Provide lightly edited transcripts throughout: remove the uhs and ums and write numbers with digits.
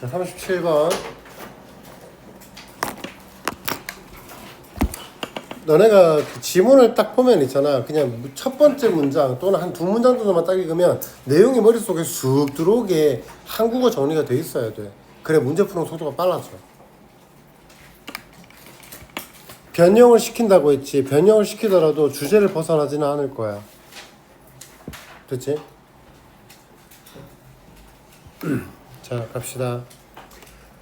자, 37번. 너네가 그 지문을 딱 보면 있잖아. 그냥 첫 번째 문장 또는 한 두 문장 정도만 딱 읽으면 내용이 머릿속에 쑥 들어오게 한국어 정리가 돼 있어야 돼. 그래 문제 푸는 속도가 빨라져. 변형을 시킨다고 했지. 변형을 시키더라도 주제를 벗어나지는 않을 거야. 됐지? 자, 갑시다.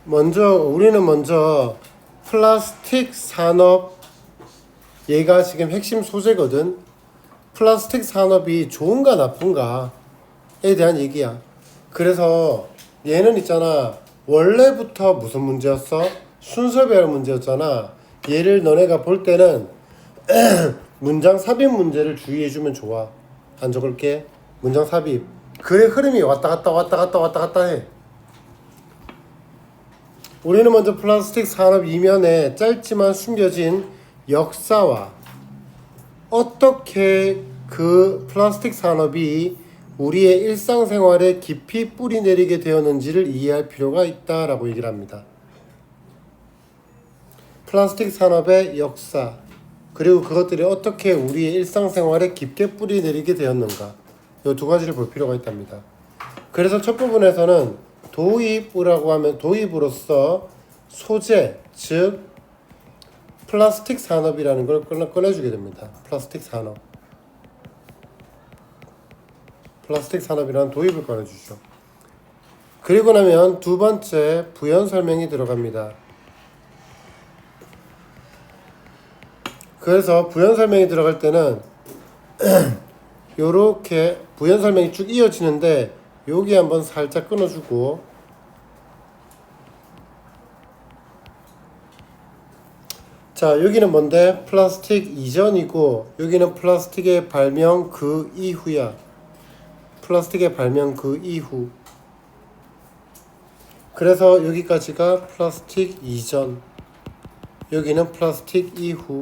우리는 먼저 플라스틱 산업, 얘가 지금 핵심 소재거든. 플라스틱 산업이 좋은가 나쁜가에 대한 얘기야. 그래서 얘는 있잖아, 원래부터 무슨 문제였어? 순서별 문제였잖아. 얘를 너네가 볼 때는 문장 삽입 문제를 주의해주면 좋아. 안 적을게. 문장 삽입. 글의 흐름이 왔다 갔다 해. 우리는 먼저 플라스틱 산업 이면에 짧지만 숨겨진 역사와 어떻게 그 플라스틱 산업이 우리의 일상생활에 깊이 뿌리내리게 되었는지를 이해할 필요가 있다라고 얘기를 합니다. 플라스틱 산업의 역사, 그리고 그것들이 어떻게 우리의 일상생활에 깊게 뿌리내리게 되었는가, 이 두 가지를 볼 필요가 있답니다. 그래서 첫 부분에서는 도입이라고 하면 도입으로서 소재, 즉 플라스틱 산업이라는 걸 꺼내주게 됩니다. 플라스틱 산업이라는 도입을 꺼내주죠. 그리고 나면 두 번째 부연 설명이 들어갑니다. 그래서 부연 설명이 들어갈 때는 요렇게 부연 설명이 쭉 이어지는데 여기 한번 살짝 끊어주고, 자, 여기는 뭔데? 플라스틱 이전이고 여기는 플라스틱의 발명 그 이후야. 플라스틱의 발명 그 이후. 그래서 여기까지가 플라스틱 이전, 여기는 플라스틱 이후.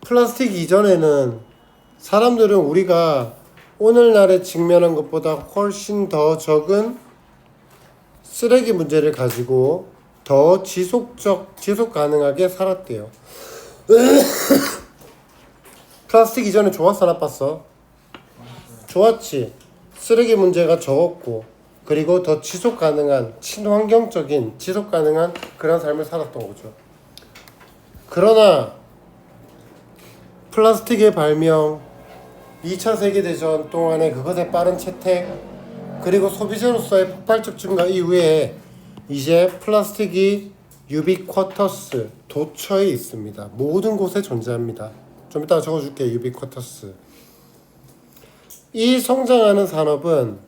플라스틱 이전에는 사람들은 우리가 오늘날에 직면한 것보다 훨씬 더 적은 쓰레기 문제를 가지고 더 지속 가능하게 살았대요. 플라스틱 이전에 좋았어, 나빴어? 좋았지. 쓰레기 문제가 적었고, 그리고 더 지속 가능한, 친환경적인 지속 가능한 그런 삶을 살았던 거죠. 그러나 플라스틱의 발명, 2차 세계대전 동안에 그것의 빠른 채택, 그리고 소비재로서의 폭발적 증가 이후에 이제 플라스틱이 유비쿼터스, 도처에 있습니다. 모든 곳에 존재합니다. 좀 이따가 적어줄게. 유비쿼터스. 이 성장하는 산업은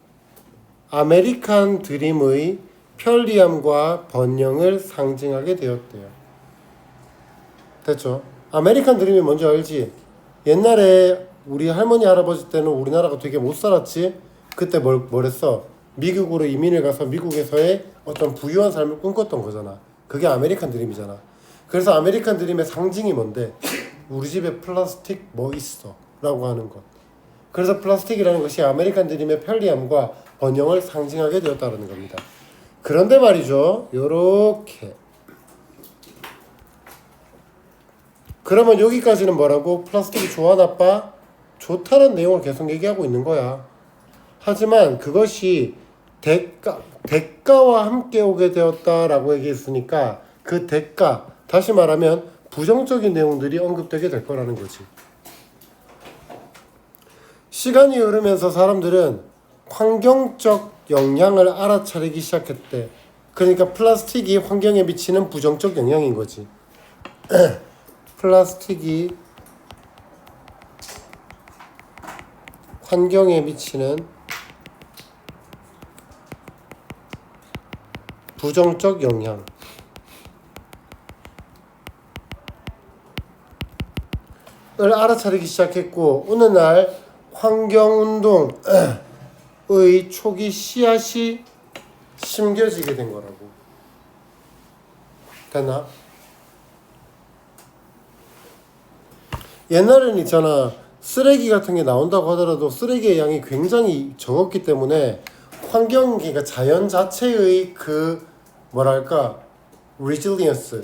아메리칸 드림의 편리함과 번영을 상징하게 되었대요. 됐죠? 아메리칸 드림이 뭔지 알지? 옛날에 우리 할머니 할아버지 때는 우리나라가 되게 못 살았지? 그때 뭘 했어? 미국으로 이민을 가서 미국에서의 어떤 부유한 삶을 꿈꿨던 거잖아. 그게 아메리칸 드림이잖아. 그래서 아메리칸 드림의 상징이 뭔데? 우리 집에 플라스틱 뭐 있어? 라고 하는 것. 그래서 플라스틱이라는 것이 아메리칸 드림의 편리함과 번영을 상징하게 되었다는 겁니다. 그런데 말이죠, 요렇게. 그러면 여기까지는 뭐라고? 플라스틱이 좋아, 나빠? 좋다는 내용을 계속 얘기하고 있는 거야. 하지만 그것이 대가와 함께 오게 되었다라고 얘기했으니까 그 대가, 다시 말하면 부정적인 내용들이 언급되게 될 거라는 거지. 시간이 흐르면서 사람들은 환경적 영향을 알아차리기 시작했대. 그러니까 플라스틱이 환경에 미치는 부정적 영향인 거지. 플라스틱이 환경에 미치는 부정적 영향을 알아차리기 시작했고, 어느 날 환경운동의 초기 씨앗이 심겨지게 된 거라고. 됐나? 옛날에는 있잖아, 쓰레기 같은 게 나온다고 하더라도 쓰레기의 양이 굉장히 적었기 때문에 환경, 그러니까 자연 자체의 그 뭐랄까 resilience,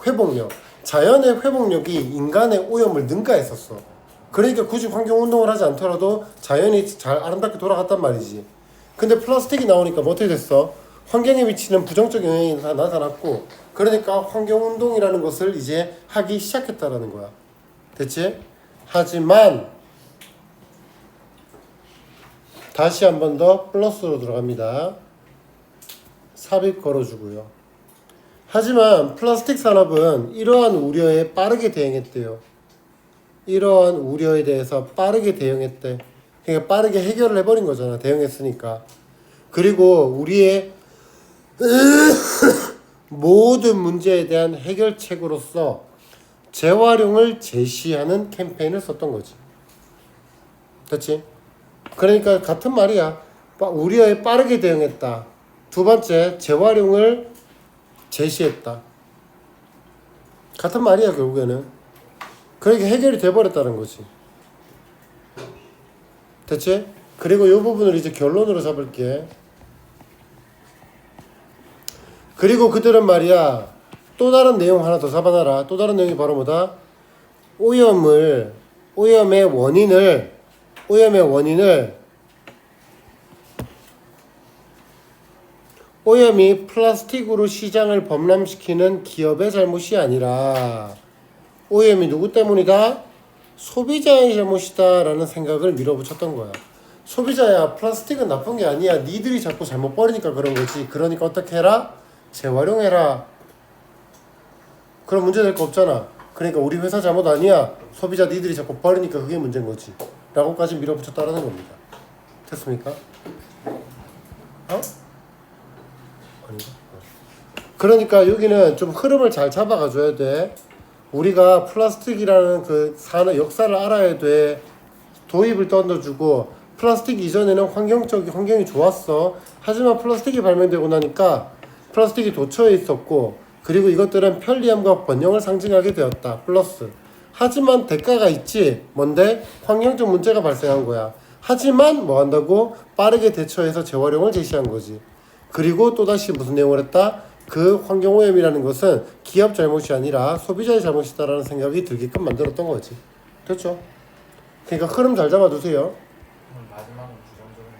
회복력, 자연의 회복력이 인간의 오염을 능가했었어. 그러니까 굳이 환경 운동을 하지 않더라도 자연이 잘 아름답게 돌아갔단 말이지. 근데 플라스틱이 나오니까 뭐 어떻게 됐어? 환경에 미치는 부정적 영향이 나타났고, 그러니까 환경 운동이라는 것을 이제 하기 시작했다라는 거야. 됐지? 하지만 다시 한 번 더 플러스로 들어갑니다. 삽입 걸어주고요. 하지만 플라스틱 산업은 이러한 우려에 빠르게 대응했대요. 이러한 우려에 대해서 빠르게 대응했대. 그러니까 빠르게 해결을 해버린 거잖아. 대응했으니까. 그리고 우리의 모든 문제에 대한 해결책으로서 재활용을 제시하는 캠페인을 썼던 거지. 그렇지? 그러니까 같은 말이야. 우려에 빠르게 대응했다. 두 번째, 재활용을 제시했다. 같은 말이야 결국에는. 그러니까 해결이 돼버렸다는 거지. 됐지? 그리고 이 부분을 이제 결론으로 잡을게. 그리고 그들은 말이야 또 다른 내용 하나 더 잡아놔라. 또 다른 내용이 바로 뭐다? 오염의 원인을 오염이 플라스틱으로 시장을 범람시키는 기업의 잘못이 아니라 오염이 누구 때문이다? 소비자의 잘못이다 라는 생각을 밀어붙였던 거야. 소비자야, 플라스틱은 나쁜 게 아니야. 니들이 자꾸 잘못 버리니까 그런 거지. 그러니까 어떻게 해라? 재활용해라. 그럼 문제 될 거 없잖아. 그러니까 우리 회사 잘못 아니야. 소비자 니들이 자꾸 버리니까 그게 문제인 거지 라고까지 밀어붙였다라는 겁니다. 됐습니까? 아닌가? 그러니까 여기는 좀 흐름을 잘 잡아가줘야 돼. 우리가 플라스틱이라는 그 산업 역사를 알아야 돼. 도입을 던져주고 플라스틱 이전에는 환경이 좋았어. 하지만 플라스틱이 발명되고 나니까 플라스틱이 도처에 있었고, 그리고 이것들은 편리함과 번영을 상징하게 되었다. 플러스. 하지만 대가가 있지. 뭔데? 환경적 문제가 발생한 거야. 하지만 뭐 한다고? 빠르게 대처해서 재활용을 제시한 거지. 그리고 또다시 무슨 내용을 했다? 그 환경오염이라는 것은 기업 잘못이 아니라 소비자의 잘못이다라는 생각이 들게끔 만들었던 거지. 됐죠? 그러니까 흐름 잘 잡아두세요. 마지막은 부정적인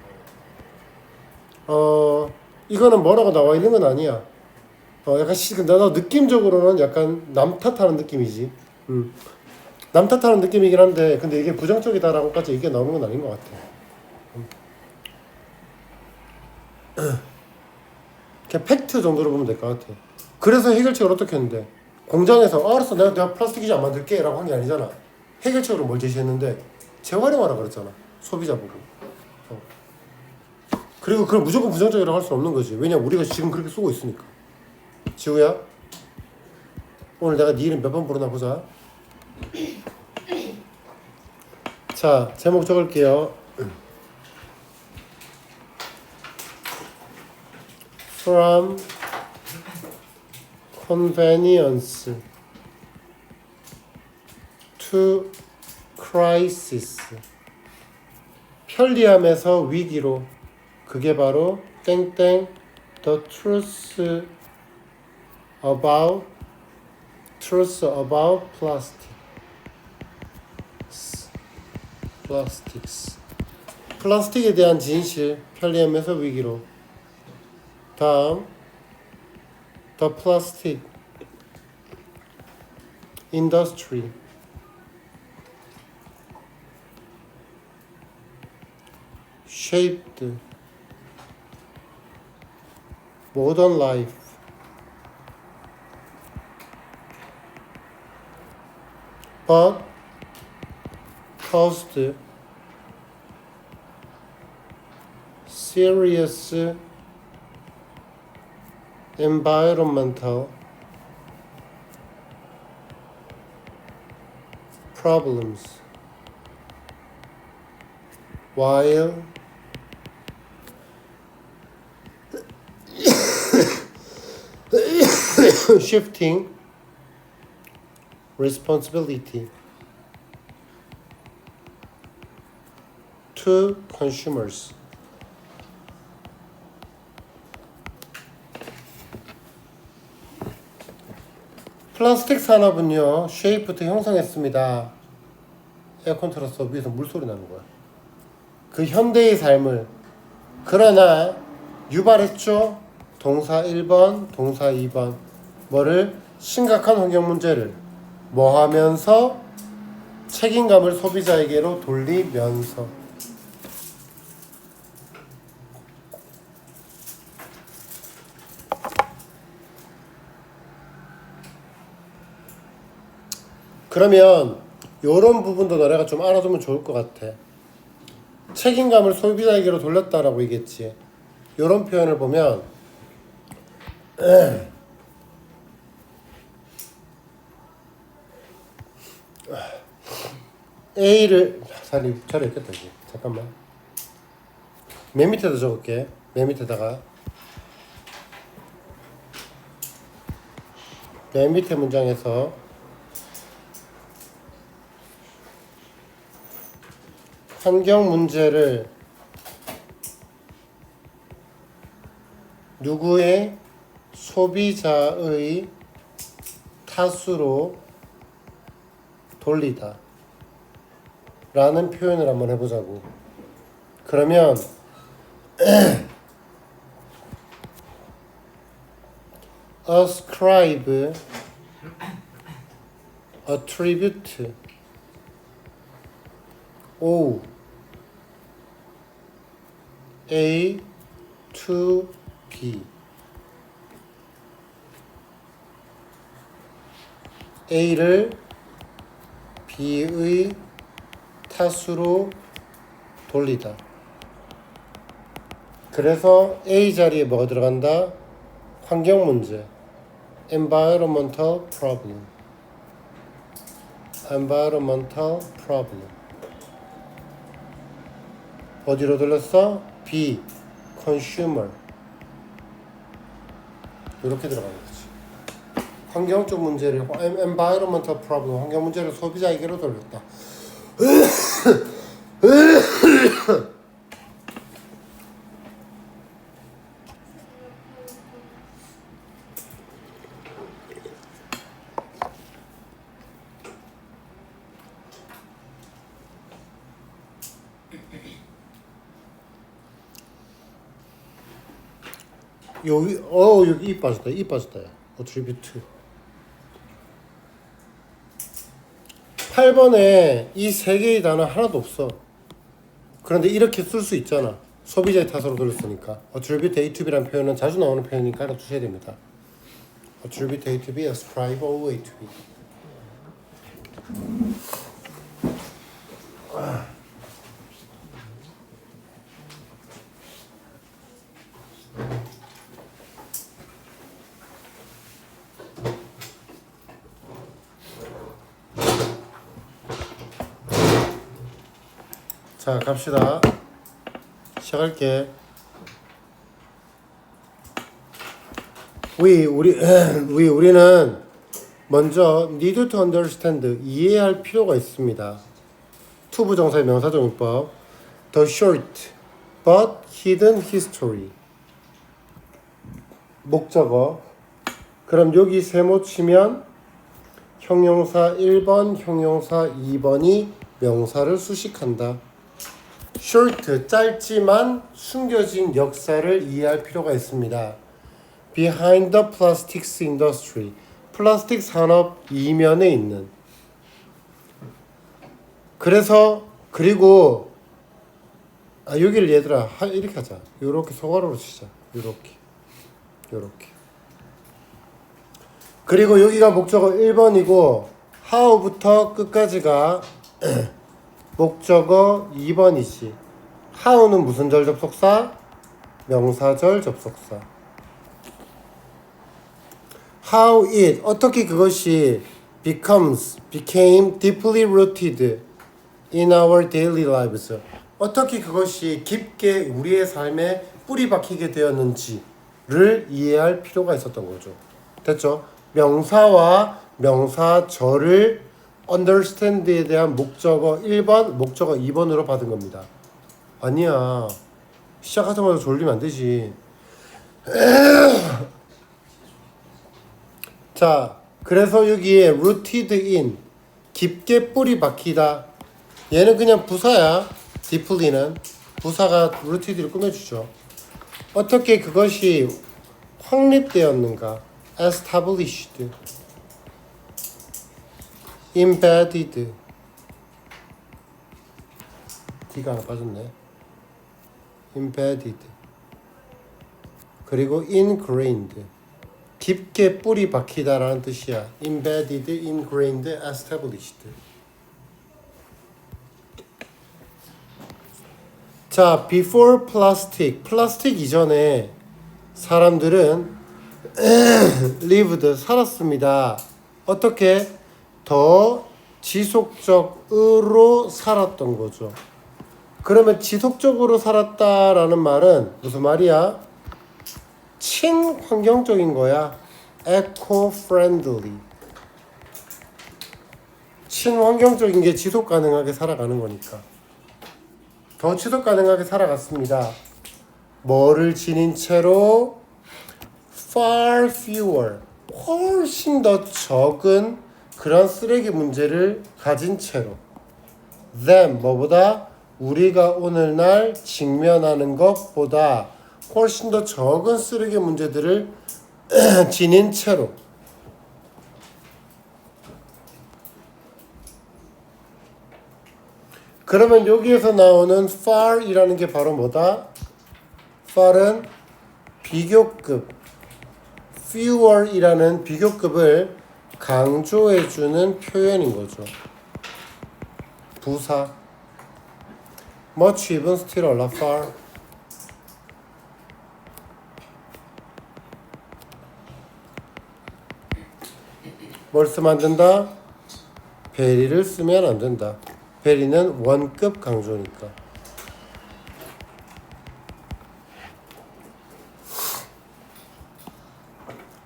거. 이거는 뭐라고 나와 있는 건 아니야. 약간 나도 느낌적으로는 약간 남 탓하는 느낌이지. 남 탓하는 느낌이긴 한데, 근데 이게 부정적이다라고까지 이게 나오는 건 아닌 것 같아. 그냥 팩트 정도로 보면 될 것 같아. 그래서 해결책을 어떻게 했는데, 공장에서 알았어 내가 플라스틱 안 만들게 라고 한 게 아니잖아. 해결책으로 뭘 제시했는데 재활용하라 그랬잖아. 소비자 보고. 그리고 그걸 무조건 부정적이라고 할 수 없는 거지. 왜냐 우리가 지금 그렇게 쓰고 있으니까. 지우야, 오늘 내가 네 이름 몇 번 부르나 보자. 자, 제목 적을게요. From convenience to crisis. 편리함에서 위기로. 그게 바로 땡땡 the truth about plastics. 플라스틱에 대한 진실. 편리함에서 위기로. 다음 the plastic industry. shaped modern life. But caused serious environmental problems while shifting responsibility to consumers. 플라스틱 산업은요, 쉐이프트 형성했습니다. 에어컨 틀었어. 위에서 물소리 나는 거야. 그 현대의 삶을. 그러나 유발했죠. 동사 1번, 동사 2번. 뭐를? 심각한 환경 문제를. 뭐 하면서? 책임감을 소비자에게로 돌리면서. 그러면 요런 부분도 너네가 좀 알아두면 좋을 것 같아. 책임감을 소비자에게로 돌렸다라고 얘기했지. 요런 표현을 보면 A를 자리 있겠다 이제. 잠깐만. 맨 밑에다 적을게. 맨 밑에다가 맨 밑에 문장에서 환경 문제를 누구의 소비자의 탓으로 돌리다 라는 표현을 한번 해보자고. 그러면 ascribe, attribute, O, A to B. A를 B의 탓으로 돌리다. 그래서 A 자리에 뭐가 들어간다? 환경 문제. environmental problem. environmental problem. 어디로 돌렸어? B, consumer. 이렇게 들어가는 거지. 환경적 문제를 environmental problem, 환경 문제를 소비자에게로 돌렸다. 여기 이 빠졌다. 이 빠졌다. attribute. 8번에 이 세 개의 단어 하나도 없어. 그런데 이렇게 쓸 수 있잖아. 소비자의 탓으로 돌렸으니까. attribute A to B라는 표현은 자주 나오는 표현이니까 알아두셔야 됩니다. attribute A to B, ascribe O A to B. 자, 갑시다. 시작할게. 우리는 먼저 need to understand, 이해할 필요가 있습니다. to 부정사의 명사정의법. The short but hidden history. 목적어. 그럼 여기 세모 치면 형용사 1번, 형용사 2번이 명사를 수식한다. short, 짧지만 숨겨진 역사를 이해할 필요가 있습니다. Behind the plastics industry, 플라스틱 산업 이면에 있는. 그리고 여기를 얘들아 이렇게 하자. 요렇게 소괄호로 치자. 요렇게. 그리고 여기가 목적어 1번이고 how부터 끝까지가 목적어 2번이지. how는 무슨 절 접속사? 명사절 접속사. How it, 어떻게 그것이 became deeply rooted in our daily lives. 어떻게 그것이 깊게 우리의 삶에 뿌리 박히게 되었는지를 이해할 필요가 있었던 거죠. 됐죠? 명사와 명사절을 understand에 대한 목적어 1번, 목적어 2번으로 받은 겁니다. 아니야. 시작하자마자 졸리면 안 되지. 자, 그래서 여기에 rooted in 깊게 뿌리 박히다. 얘는 그냥 부사야. deeply는 부사가 rooted를 꾸며주죠. 어떻게 그것이 확립되었는가? established, embedded. D가 하나 빠졌네. embedded. 그리고 ingrained. 깊게 뿌리 박히다라는 뜻이야. embedded, ingrained, established. 자, before plastic. 플라스틱 이전에 사람들은 lived, 살았습니다. 어떻게? 더 지속적으로 살았던 거죠. 그러면 지속적으로 살았다라는 말은 무슨 말이야? 친환경적인 거야. eco-friendly. 친환경적인 게 지속 가능하게 살아가는 거니까. 더 지속 가능하게 살아갔습니다. 뭐를 지닌 채로? far fewer. 훨씬 더 적은 그런 쓰레기 문제를 가진 채로. than 뭐보다? 우리가 오늘날 직면하는 것보다 훨씬 더 적은 쓰레기 문제들을 지닌 채로. 그러면 여기에서 나오는 far이라는 게 바로 뭐다? far은 비교급, fewer이라는 비교급을 강조해주는 표현인 거죠. 부사. much, even, still, a lot, far. 뭘 쓰면 안 된다? very를 쓰면 안 된다. very는 원급 강조니까.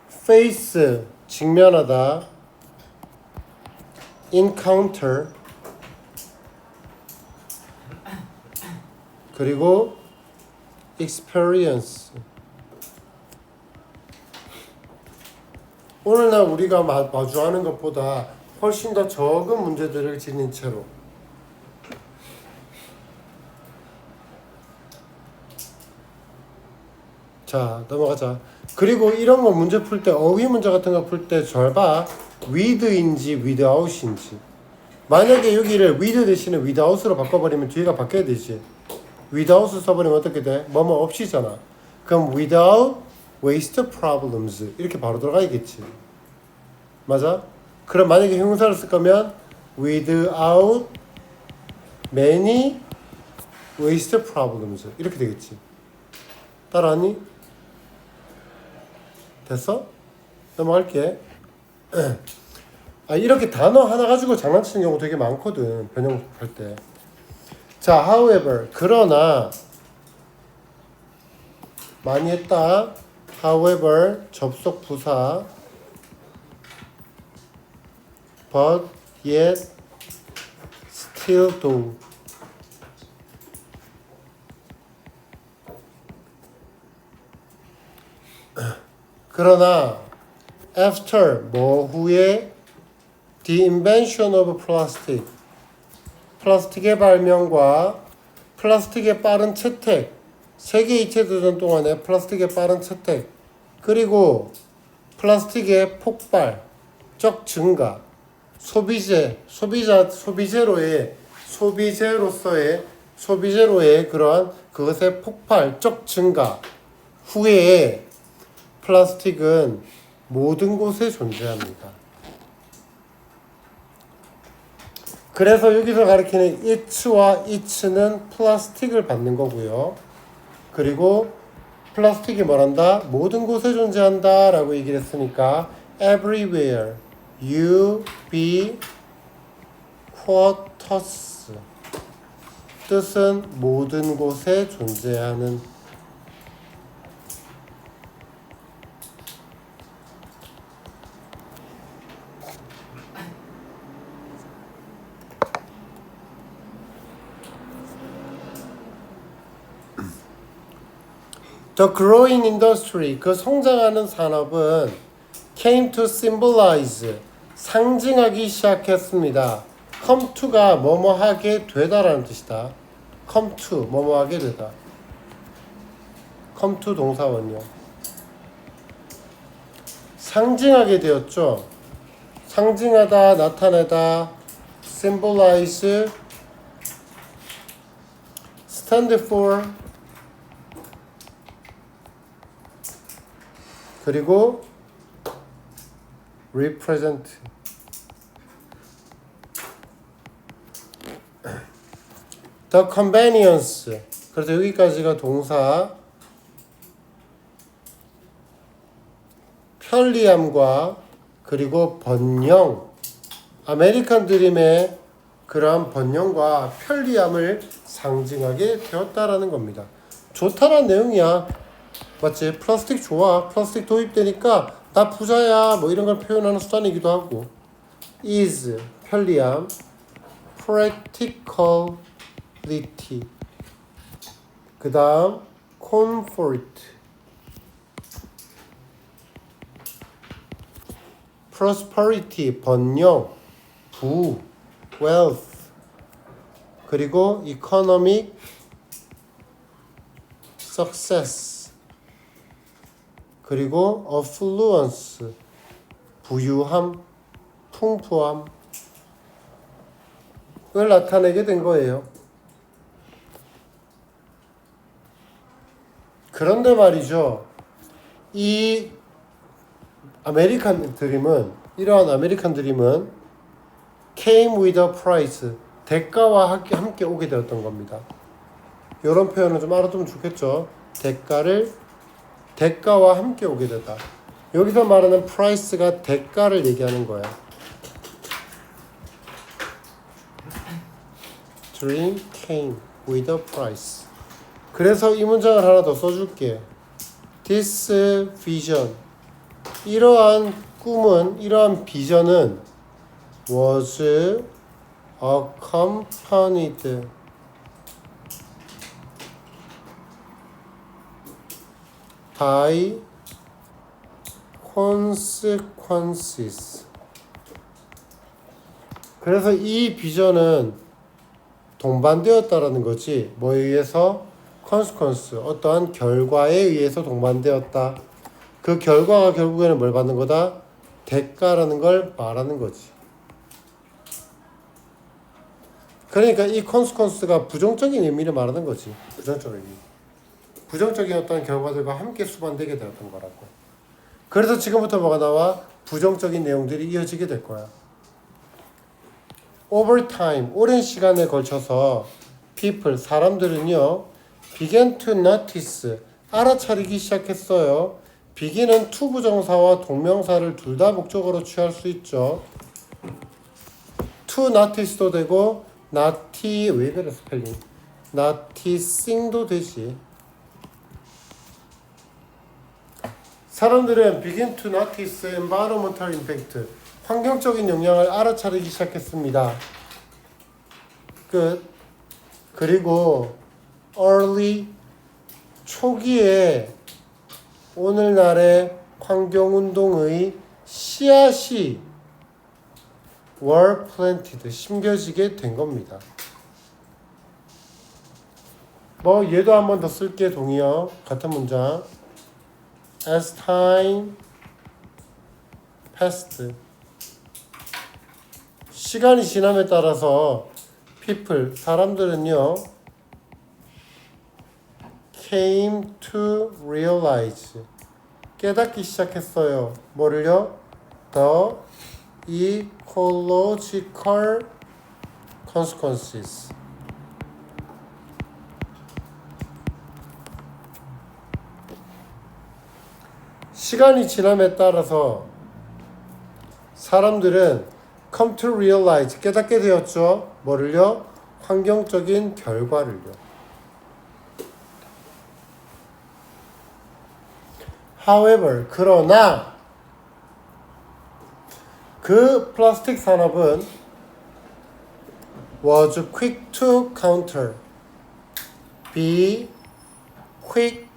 face, 직면하다. encounter, 그리고 experience. 오늘날 우리가 마주하는 것보다 훨씬 더 적은 문제들을 지닌 채로. 자, 넘어가자. 그리고 이런 거 문제 풀 때, 어휘 문제 같은 거 풀 때 잘 봐. with인지 without인지. 만약에 여기를 with 대신에 without으로 바꿔버리면 뒤가 바뀌어야 되지. without 써버리면 어떻게 돼? 뭐뭐 없이잖아. 그럼 without waste problems 이렇게 바로 들어가야겠지. 맞아? 그럼 만약에 형용사를 쓸 거면 without many waste problems 이렇게 되겠지. 따라하니? 됐어? 넘어갈게. 이렇게 단어 하나 가지고 장난치는 경우 되게 많거든. 변형할 때. 자, however, 그러나 많이 했다. however, 접속 부사. but, yet, still, though. 그러나 after, 뭐 후에 the invention of plastic, 플라스틱의 발명과 플라스틱의 빠른 채택, 세계 2차 대전 동안에 플라스틱의 빠른 채택, 그리고 플라스틱의 폭발적 증가, 소비재로의 그러한 그것의 폭발적 증가 후에 플라스틱은 모든 곳에 존재합니다. 그래서 여기서 가리키는 it와 it는 플라스틱을 받는 거고요. 그리고 플라스틱이 뭐란다? 모든 곳에 존재한다 라고 얘기를 했으니까 everywhere, ubiquitous 뜻은 모든 곳에 존재하는. The growing industry, 그 성장하는 산업은 came to symbolize, 상징하기 시작했습니다. come to가 뭐뭐 하게 되다라는 뜻이다. come to, 뭐뭐 하게 되다. come to 동사원요. 상징하게 되었죠. 상징하다, 나타내다, symbolize, stand for, 그리고 represent. The convenience. 그래서 여기까지가 동사 편리함과 그리고 번영, 아메리칸 드림의 그러한 번영과 편리함을 상징하게 되었다라는 겁니다. 좋다라는 내용이야. 맞지? 플라스틱 좋아. 플라스틱 도입되니까 나 부자야. 뭐 이런 걸 표현하는 수단이기도 하고. is 편리함, practicality. 그 다음 comfort, prosperity 번영, 부, wealth, 그리고 economic success, 그리고 affluence 부유함, 풍부함을 나타내게 된 거예요. 그런데 말이죠. 이 아메리칸 드림은, 이러한 아메리칸 드림은 came with a price, 대가와 함께 오게 되었던 겁니다. 이런 표현을 좀 알아두면 좋겠죠. 대가와 함께 오게 되다. 여기서 말하는 price가 대가를 얘기하는 거야. Dream came with a price. 그래서 이 문장을 하나 더 써줄게. This vision, 이러한 꿈은, 이러한 비전은 was accompanied by consequences. 그래서 이 비전은 동반되었다라는 거지. 뭐에 의해서? consequence, 어떠한 결과에 의해서 동반되었다. 그 결과가 결국에는 뭘 받는 거다? 대가라는 걸 말하는 거지. 그러니까 이 consequence가 부정적인 의미를 말하는 거지. 부정적인 의미. 부정적인 어떤 결과들과 함께 수반되게 되었던 거라고. 그래서 지금부터 뭐가 나와? 부정적인 내용들이 이어지게 될 거야. Over time, 오랜 시간에 걸쳐서 people, 사람들은요, began to notice, 알아차리기 시작했어요. begin은 to 부정사와 동명사를 둘 다 목적으로 취할 수 있죠. to notice도 되고 왜 그래 스펠링? noticing도 되지. 사람들은 begin to notice environmental impact, 환경적인 영향을 알아차리기 시작했습니다. 끝. 그리고 early, 초기에 오늘날의 환경운동의 씨앗이 were planted, 심겨지게 된 겁니다. 뭐 얘도 한 번 더 쓸게. 동의어 같은 문장. As time passed, 시간이 지남에 따라서 people, 사람들은요, came to realize, 깨닫기 시작했어요. 뭐를요? The ecological consequences, 시간이 지남에 따라서 사람들은 come to realize, 깨닫게 되었죠. 뭐를요? 환경적인 결과를요. However, 그러나 그 플라스틱 산업은 was quick to counter, be quick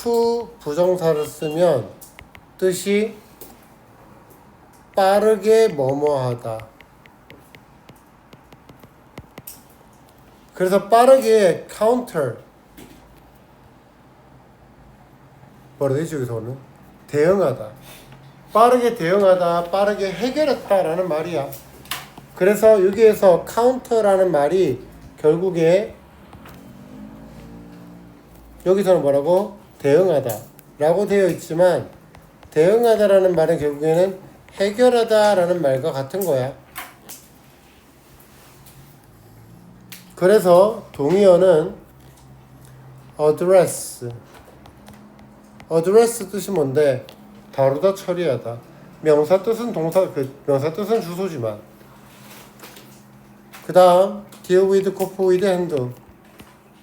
to 부정사를 쓰면 뜻이 빠르게 뭐뭐하다. 그래서 빠르게 counter 뭐라 되지 여기서는? 대응하다. 빠르게 대응하다, 빠르게 해결했다라는 말이야. 그래서 여기에서 counter라는 말이 결국에 여기서는 뭐라고? 대응하다 라고 되어 있지만 대응하다라는 말은 결국에는 해결하다라는 말과 같은 거야. 그래서 동의어는 address 뜻이 뭔데? 다루다 처리하다. 명사 뜻은 명사 뜻은 주소지만 그 다음 deal with, cope with, handle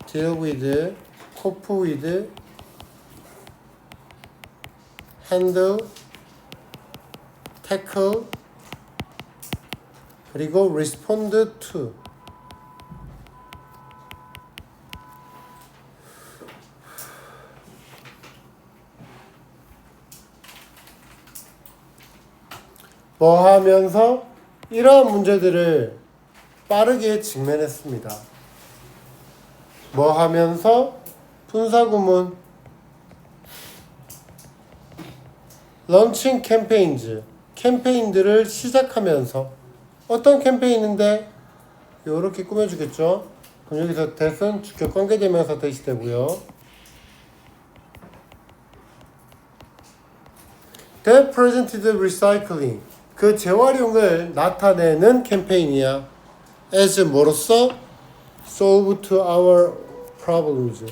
deal with, cope with, handle, tackle 그리고 respond to 뭐 하면서 이러한 문제들을 빠르게 직면했습니다. 뭐 하면서 분사구문 런칭 캠페인즈 캠페인들을 시작하면서 어떤 캠페인인데 이렇게 꾸며주겠죠. 그럼 여기서 that은 주격 관계대명사 뜻이 되고요. That presented recycling 그 재활용을 나타내는 캠페인이야. as 뭐로써? solve to our problems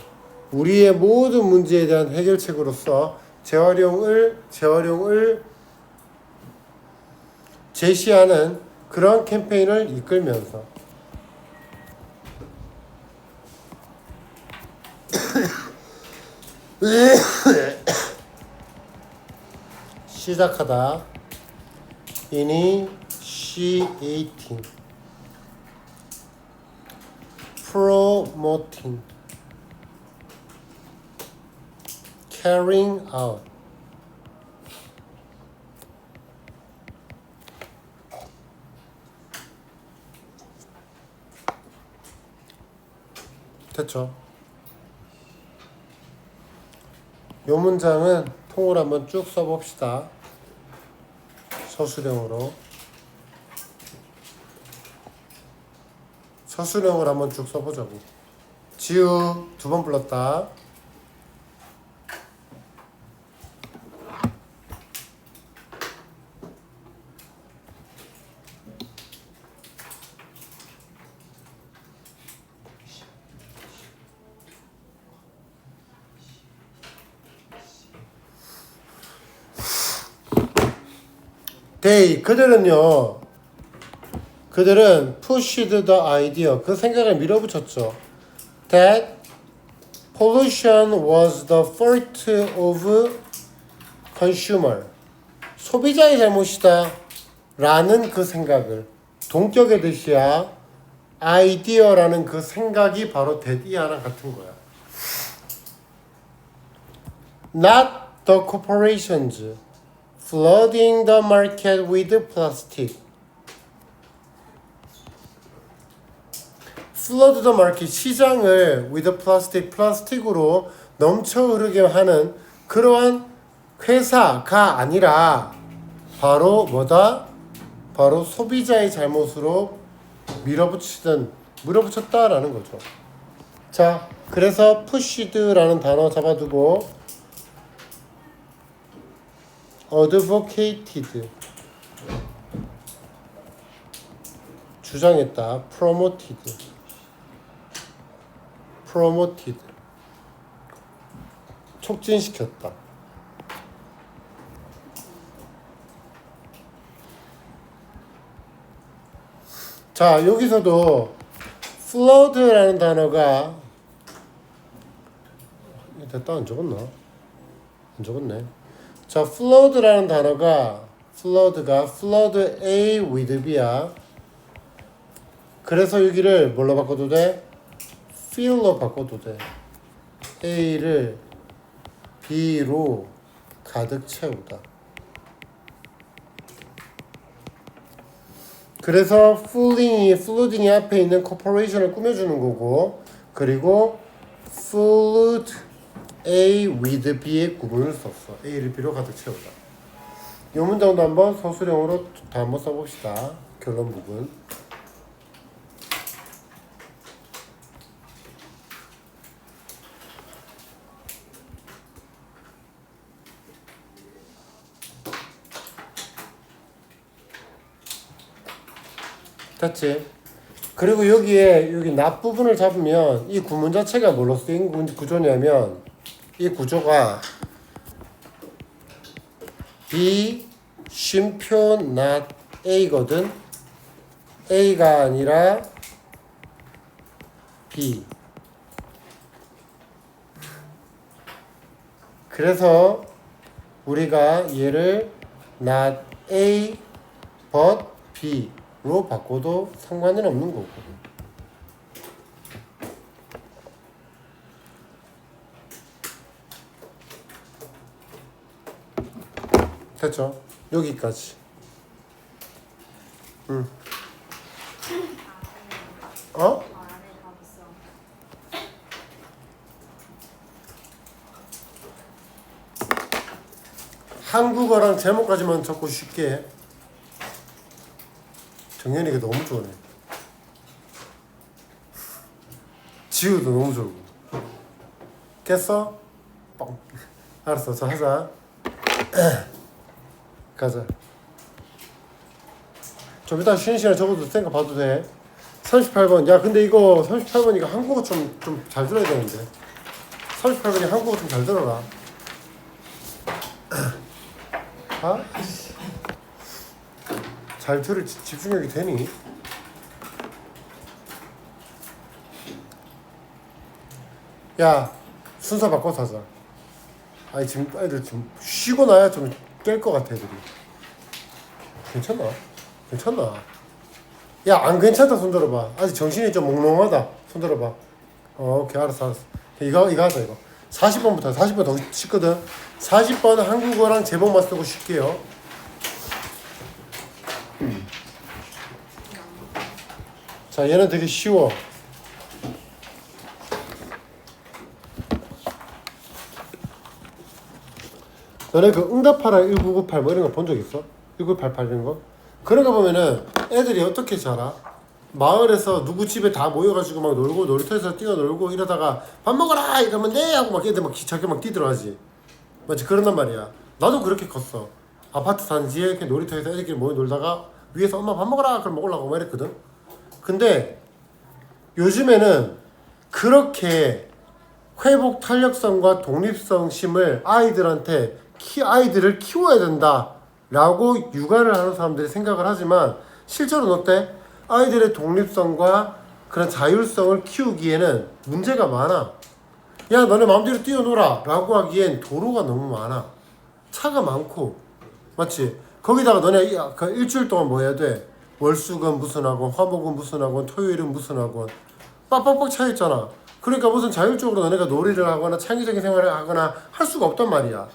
우리의 모든 문제에 대한 해결책으로서 재활용을 제시하는 그런 캠페인을 이끌면서 시작하다 initiating promoting carrying out 됐죠? 요 문장은 통으로 한번 쭉 써봅시다. 서술형으로 한번 쭉 써보자고. 지우 2번 불렀다. 그들은 pushed the idea 그 생각을 밀어붙였죠. That pollution was the fault of consumer 소비자의 잘못이다 라는 그 생각을 동격의 뜻이야. 아이디어라는 그 생각이 바로 대디아랑 같은 거야. Not the corporations flooding the market with plastic. flood the market 시장을 with plastic 플라스틱으로 넘쳐 흐르게 하는 그러한 회사가 아니라 바로 뭐다? 바로 소비자의 잘못으로 밀어붙였다라는 거죠. 자, 그래서 pushed라는 단어 잡아두고 advocated 주장했다. promoted 촉진시켰다. 자, 여기서도 flood라는 단어가 됐다. 안 적었나? 안 적었네. 자, flood라는 단어가 flood A with B야. 그래서 여기를 뭘로 바꿔도 돼? fill로 바꿔도 돼. A를 B로 가득 채우다. 그래서 flooding이 앞에 있는 corporation을 꾸며주는 거고, 그리고 flood A with B의 구문을 썼어. A를 B로 가득 채우다. 이 문장도 한번 서술형으로 다 한번 써봅시다. 결론 부분. 됐지? 그리고 여기에 여기 납 부분을 잡으면 이 구문 자체가 뭘로 쓰인 구조냐면 이 구조가 B 쉼표 not A거든. A가 아니라 B. 그래서 우리가 얘를 not A but B로 바꿔도 상관은 없는 거고. 됐죠? 여기까지. 어? 한국어랑 제목까지만 적고 쉽게 해. 정연이가 너무 좋아해. 지우도 너무 좋고. 깼어? 뻥. 알았어, 자 하자. 가자. 좀 이따 쉬는 시간에 적어도 생각 봐도 돼. 38번. 야, 근데 이거 38번 이거 한국어 좀 잘 들어야 되는데. 38번이 한국어 좀 잘 들어라. 아? 잘 들을 집중력이 되니? 야, 순서 바꿔서 하자. 아니 지금 애들 좀 쉬고 나야 좀 깰 것 같아 애들이. 괜찮나? 괜찮나? 야, 안 괜찮다 손 들어봐. 아직 정신이 좀 몽롱하다. 손 들어봐. 오케이, 알았어. 이거 하자 이거. 40번부터 40번 더 쉽거든. 40번 한국어랑 제목만 쓰고 쉽게요. 자, 얘는 되게 쉬워. 너네 그 응답하라 1998 뭐 이런 거 본 적 있어? 1988 이런 거? 그런 거 보면은 애들이 어떻게 자라? 마을에서 누구 집에 다 모여가지고 막 놀고 놀이터에서 뛰어놀고 이러다가 밥 먹어라 이러면 네 하고 막 애들 막 자기 막 뛰들어가지. 맞지? 그런단 말이야. 나도 그렇게 컸어. 아파트 단지에 이렇게 놀이터에서 애들끼리 모여 놀다가 위에서 엄마 밥 먹어라 그럼 먹으려고 막 이랬거든. 근데 요즘에는 그렇게 회복 탄력성과 독립성심을 아이들을 키워야 된다라고 육아를 하는 사람들이 생각을 하지만 실제로는 어때? 아이들의 독립성과 그런 자율성을 키우기에는 문제가 많아. 야, 너네 마음대로 뛰어놀아 라고 하기엔 도로가 너무 많아. 차가 많고. 맞지? 거기다가 너네 그 일주일 동안 뭐 해야 돼? 월수금 무슨 학원, 화목은 무슨 학원, 토요일은 무슨 학원. 빡빡빡 차있잖아. 그러니까 무슨 자율적으로 너네가 놀이를 하거나 창의적인 생활을 하거나 할 수가 없단 말이야.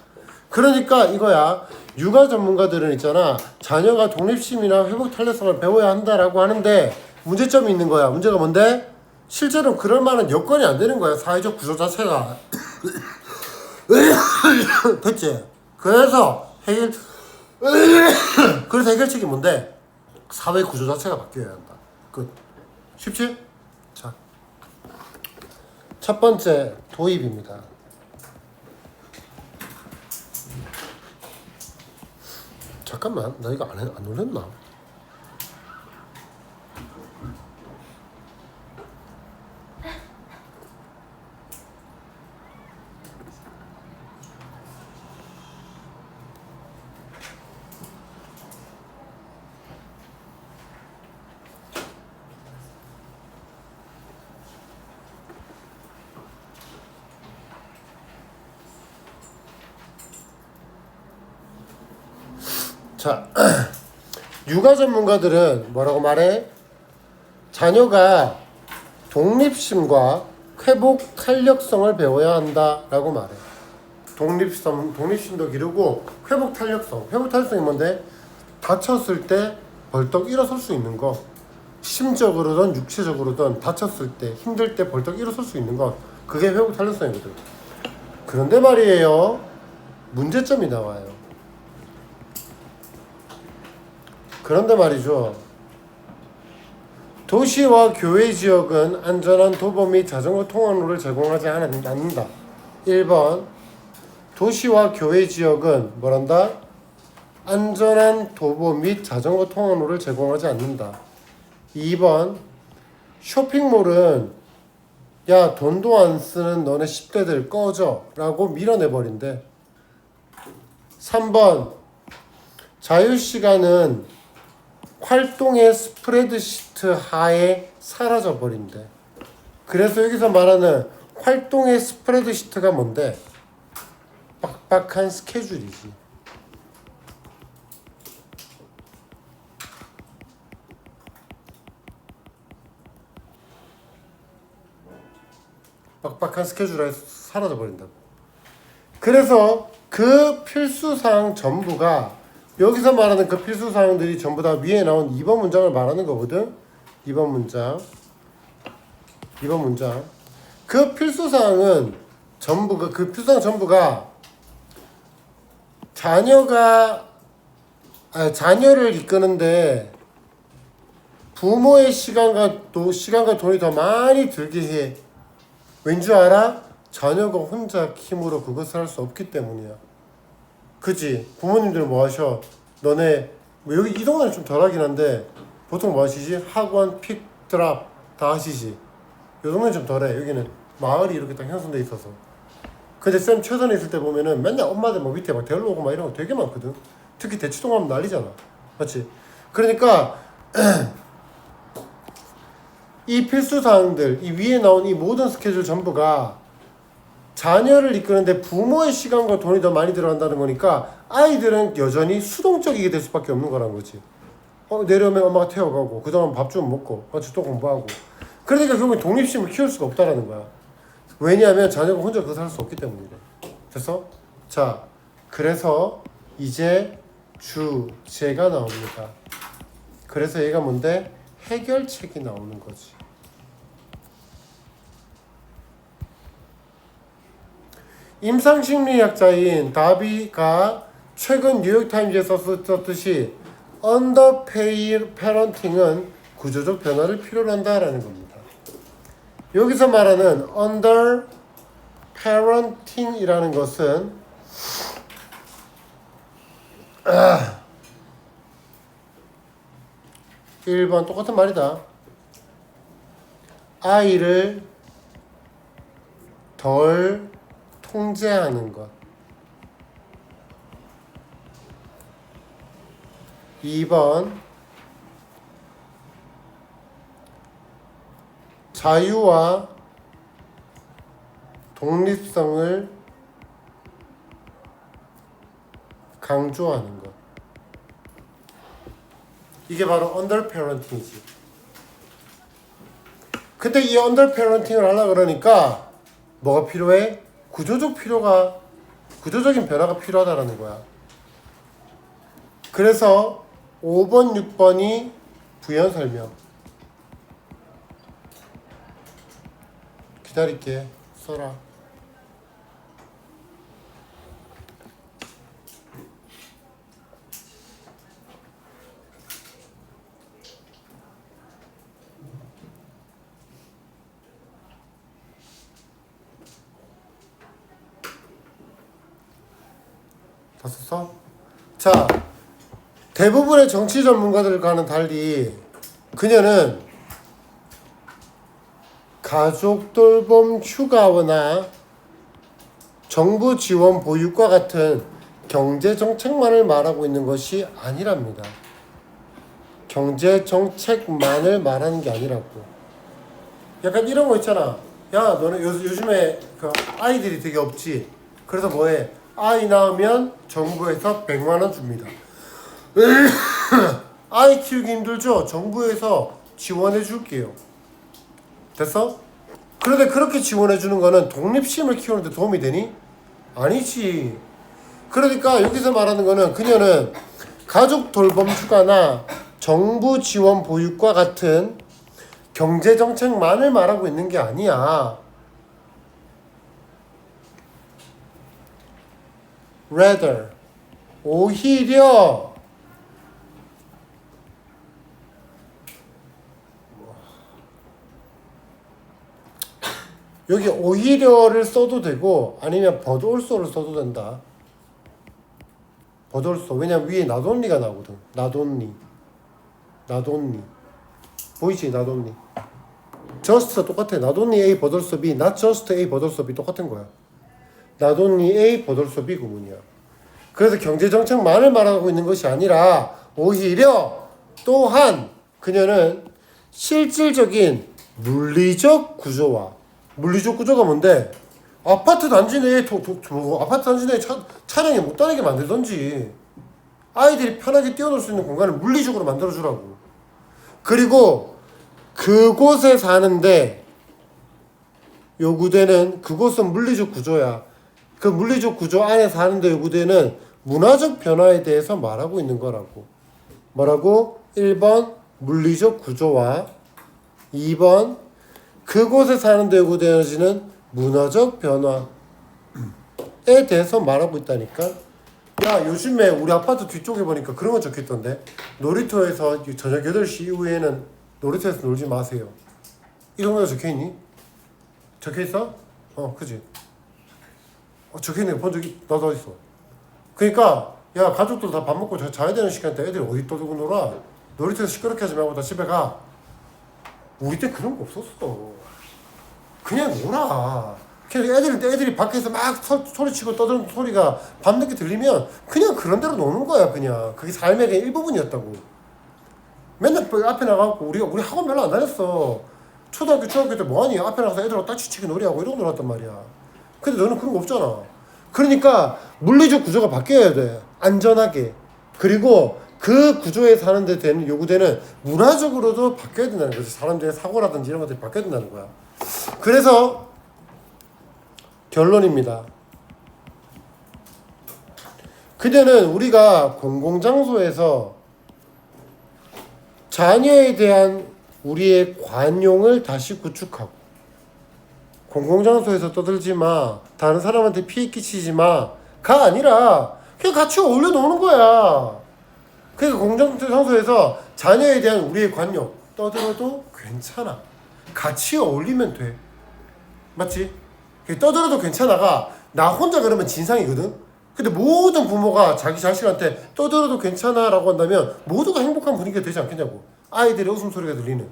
그러니까 이거야. 육아 전문가들은 있잖아. 자녀가 독립심이나 회복 탄력성을 배워야 한다라고 하는데 문제점이 있는 거야. 문제가 뭔데? 실제로는 그럴 만한 여건이 안 되는 거야. 사회적 구조 자체가. 됐지? 그래서 해결책이 뭔데? 사회 구조 자체가 바뀌어야 한다. 끝. 쉽지? 자, 첫 번째 도입입니다. 잠깐만, 나 이거 안 올렸나? 자, 육아 전문가들은 뭐라고 말해? 자녀가 독립심과 회복 탄력성을 배워야 한다라고 말해. 독립심도 기르고 회복 탄력성. 회복 탄력성이 뭔데? 다쳤을 때 벌떡 일어설 수 있는 거. 심적으로든 육체적으로든 다쳤을 때 힘들 때 벌떡 일어설 수 있는 거. 그게 회복 탄력성이거든. 그런데 말이에요. 문제점이 나와요. 그런데 말이죠. 도시와 교외 지역은 안전한 도보 및 자전거 통학로를 제공하지 않는다. 1번 도시와 교외 지역은 뭐란다? 안전한 도보 및 자전거 통학로를 제공하지 않는다. 2번 쇼핑몰은 야 돈도 안 쓰는 너네 10대들 꺼져 라고 밀어내버린대. 3번 자유시간은 활동의 스프레드시트 하에 사라져버린대. 그래서 여기서 말하는 활동의 스프레드시트가 뭔데? 빡빡한 스케줄이지. 빡빡한 스케줄에 사라져버린다고. 그래서 그 필수사항 전부가 여기서 말하는 그 필수사항들이 전부 다 위에 나온 2번 문장을 말하는 거거든. 2번 문장. 그 필수사항은 전부가 그 필수사항 전부가 자녀를 이끄는데 부모의 시간과 돈이 더 많이 들게 해. 왠지 알아? 자녀가 혼자 힘으로 그것을 할 수 없기 때문이야. 그지? 부모님들은 뭐 하셔? 너네 뭐 여기 이 동네는 좀 덜하긴 한데 보통 뭐 하시지? 학원, 픽, 드랍 다 하시지? 요 동네는 좀 덜해. 여기는 마을이 이렇게 딱 형성돼 있어서. 근데 쌤 최선에 있을 때 보면은 맨날 엄마들 뭐 밑에 막 데리러 오고 막 이런 거 되게 많거든. 특히 대치동 하면 난리잖아. 맞지? 그러니까 이 필수사항들, 이 위에 나온 이 모든 스케줄 전부가 자녀를 이끄는데 부모의 시간과 돈이 더 많이 들어간다는 거니까 아이들은 여전히 수동적이게 될 수밖에 없는 거란 거지. 내려오면 엄마가 태워가고 그동안 밥 좀 먹고 같이 또 공부하고. 그러니까 결국엔 독립심을 키울 수가 없다라는 거야. 왜냐하면 자녀가 혼자 그것을 할 수 없기 때문이래. 됐어? 자, 그래서 이제 주제가 나옵니다. 그래서 얘가 뭔데? 해결책이 나오는 거지. 임상심리학자인 다비가 최근 뉴욕타임즈에 썼듯이 언더 페런팅은 구조적 변화를 필요로 한다라는 겁니다. 여기서 말하는 언더 페런팅이라는 것은 1번 똑같은 말이다. 아이를 덜 통제하는 것. 2번 자유와 독립성을 강조하는 것. 이게 바로 언더 페런팅이지. 근데 이 언더 페런팅을 하려고 그러니까 뭐가 필요해? 구조적인 변화가 필요하다라는 거야. 그래서 5번, 6번이 부연 설명. 기다릴게. 써라. 다 썼어? 자, 대부분의 정치 전문가들과는 달리 그녀는 가족 돌봄 휴가나 정부 지원 보육과 같은 경제 정책만을 말하고 있는 것이 아니랍니다. 경제 정책만을 말하는 게 아니라고. 약간 이런 거 있잖아. 야, 너는 요즘에 그 아이들이 되게 없지. 그래서 뭐해? 아이 낳으면 정부에서 100만 원 줍니다. 아이 키우기 힘들죠? 정부에서 지원해 줄게요. 됐어? 그런데 그렇게 지원해 주는 거는 독립심을 키우는데 도움이 되니? 아니지. 그러니까 여기서 말하는 거는 그녀는 가족 돌봄 휴가나 정부 지원 보육과 같은 경제 정책만을 말하고 있는 게 아니야. rather 오히려 여기 오히려를 써도 되고 아니면 but also를 써도 된다. but also 왜냐면 위에 not only가 나오거든. not only 보이지? not only just가 똑같아. not only A but also B not just A but also B 똑같은 거야. not only A but also B 구문이야. 그래서 경제정책만을 말하고 있는 것이 아니라 오히려 또한 그녀는 실질적인 물리적 구조와 물리적 구조가 뭔데? 아파트 단지 내에 아파트 단지 내에 차량이 못 다니게 만들던지 아이들이 편하게 뛰어놀 수 있는 공간을 물리적으로 만들어주라고. 그리고 그곳에 사는데 요구되는 그곳은 물리적 구조야. 그 물리적 구조 안에 사는데 요구되는 문화적 변화에 대해서 말하고 있는 거라고. 뭐라고? 1번 물리적 구조와 2번 그곳에 사는데 요구되어지는 문화적 변화에 대해서 말하고 있다니까. 야 요즘에 우리 아파트 뒤쪽에 보니까 그런 거 적혀있던데 놀이터에서 저녁 8시 이후에는 놀이터에서 놀지 마세요. 이런 거 적혀있니? 적혀있어? 그지? 적혀있는 거 본 적이 나도 어딨어. 그러니까 야 가족들 다 밥 먹고 자야 되는 시간대 애들이 어디 떠들고 놀아. 놀이터에서 시끄럽게 하지 말고 다 집에 가. 우리 때 그런 거 없었어. 그냥 놀아. 그냥 애들이 밖에서 막 소리치고 떠드는 소리가 밤늦게 들리면 그냥 그런 대로 노는 거야. 그냥 그게 삶의 그냥 일부분이었다고. 맨날 앞에 나가고 우리 학원 별로 안 다녔어. 초등학교 때 뭐하니? 앞에 나가서 애들하고 딱지치기 놀이하고 이러고 놀았단 말이야. 근데 너는 그런 거 없잖아. 그러니까 물리적 구조가 바뀌어야 돼. 안전하게. 그리고 그 구조에 사는데 되는 요구되는 문화적으로도 바뀌어야 된다는 거지. 사람들의 사고라든지 이런 것들이 바뀌어야 된다는 거야. 그래서 결론입니다. 그녀는 우리가 공공장소에서 자녀에 대한 우리의 관용을 다시 구축하고 공공장소에서 떠들지 마. 다른 사람한테 피해 끼치지 마. 가 아니라 그냥 같이 어울려 노는 거야. 그러니까 공공장소에서 자녀에 대한 우리의 관용 떠들어도 괜찮아. 같이 어울리면 돼. 맞지? 떠들어도 괜찮아가 나 혼자 그러면 진상이거든. 근데 모든 부모가 자기 자식한테 떠들어도 괜찮아 라고 한다면 모두가 행복한 분위기가 되지 않겠냐고. 아이들의 웃음소리가 들리는.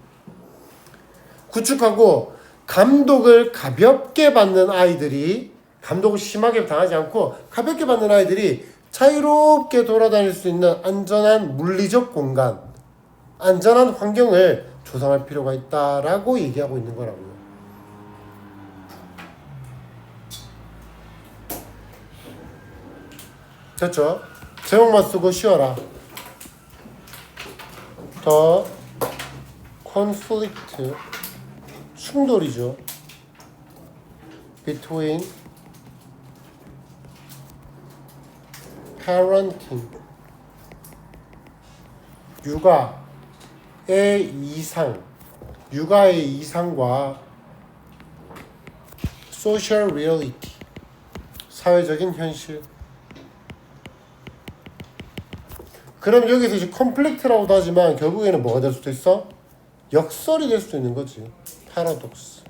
구축하고 감독을 가볍게 받는 아이들이 감독을 심하게 당하지 않고 가볍게 받는 아이들이 자유롭게 돌아다닐 수 있는 안전한 물리적 공간, 안전한 환경을 조성할 필요가 있다라고 얘기하고 있는 거라고요. 됐죠? 제목만 쓰고 쉬어라. 더 conflict 충돌이죠. between parenting 육아의 이상과 social reality 사회적인 현실. 그럼 여기서 이제 conflict라고도 하지만 결국에는 뭐가 될 수도 있어? 역설이 될 수도 있는 거지. paradox.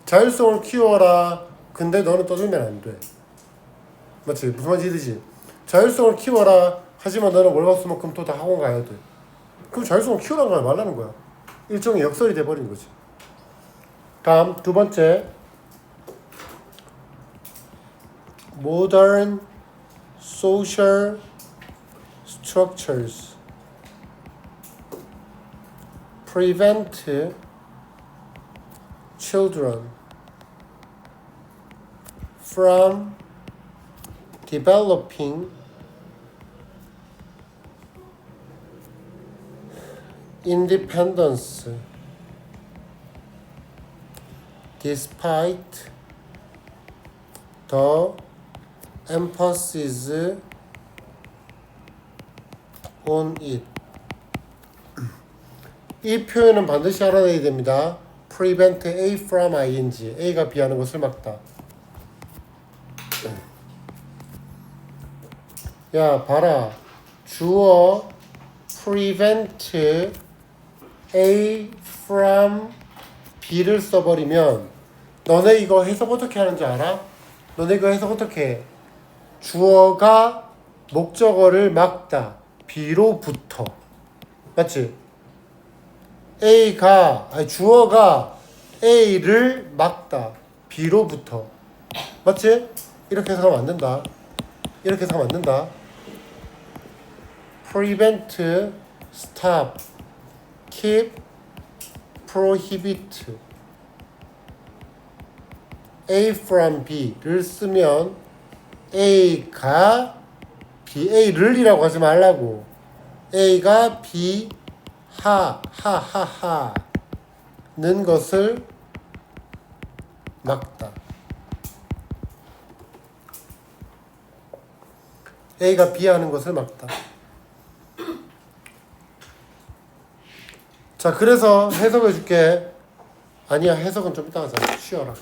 자율성을 키워라. 근데 너는 떠들면 안 돼. 맞지? 무슨 말인지 이해되지? 자율성을 키워라. 하지만 너는 월화수목금토 다 학원 가야 돼. 그럼 자율성을 키우라는 거야 말라는 거야. 일종의 역설이 돼버린 거지. 다음 두 번째. Modern social structures prevent children from developing independence despite the emphasis on it. 이 표현은 반드시 알아내야 됩니다. prevent A from ing. A가 B 하는 것을 막다. 야, 봐라. 주어 prevent A from B를 써버리면 너네 이거 해석 어떻게 하는지 알아? 너네 이거 해석 어떻게 해? 주어가 목적어를 막다. B로부터. 맞지? 주어가 A를 막다. B로부터. 맞지? 이렇게 해석하면 안 된다. 이렇게 해석하면 안 된다. prevent, stop, keep, prohibit A from B를 쓰면 A가 B, A를이라고 하지 말라고. A가 B 하는 것을 막다. A가 B 하는 것을 막다. 자, 그래서 해석해 줄게. 아니야, 해석은 좀 이따 하자. 쉬어라.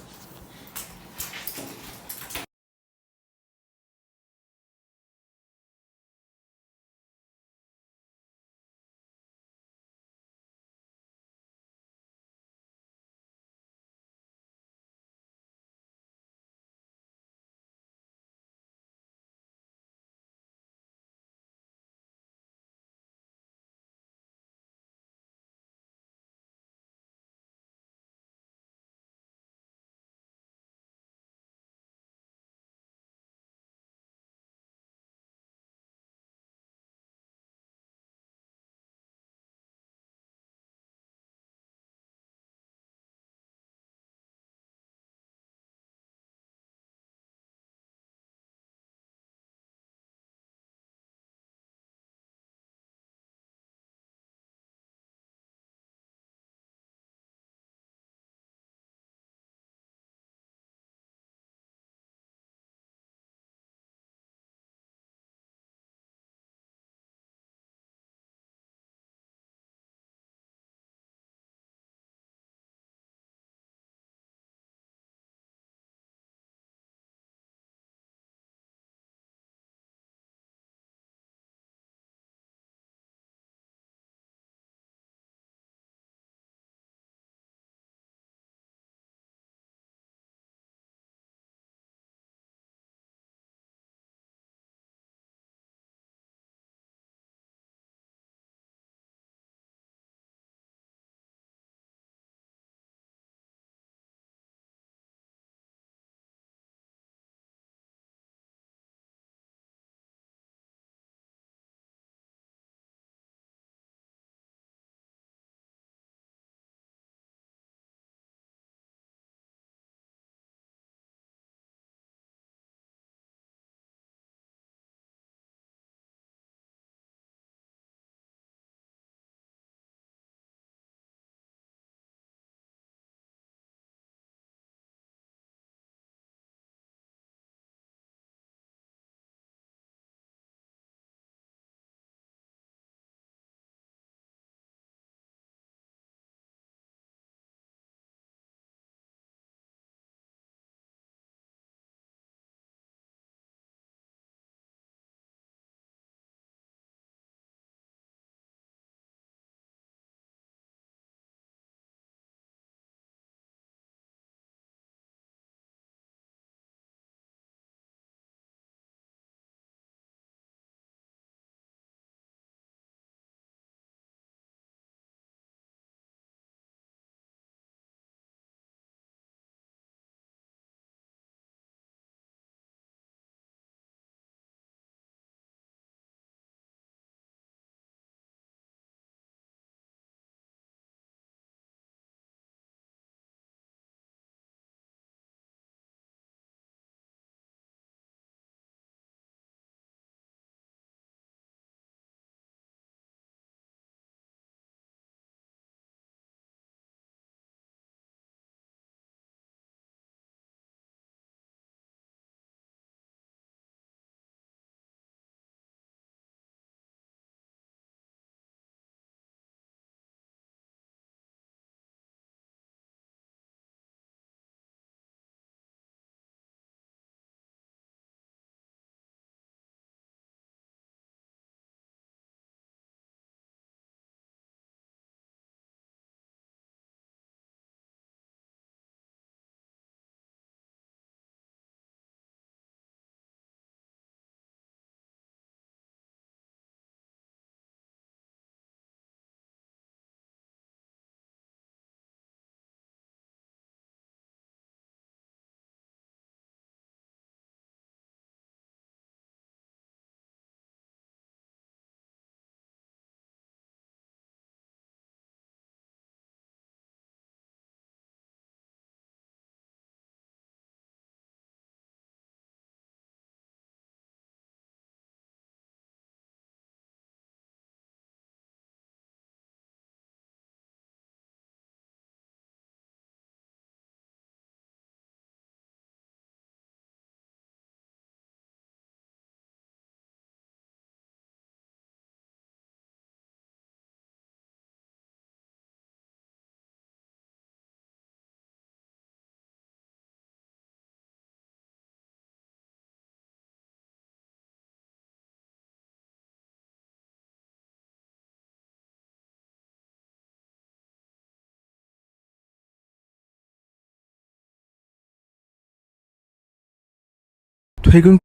퇴근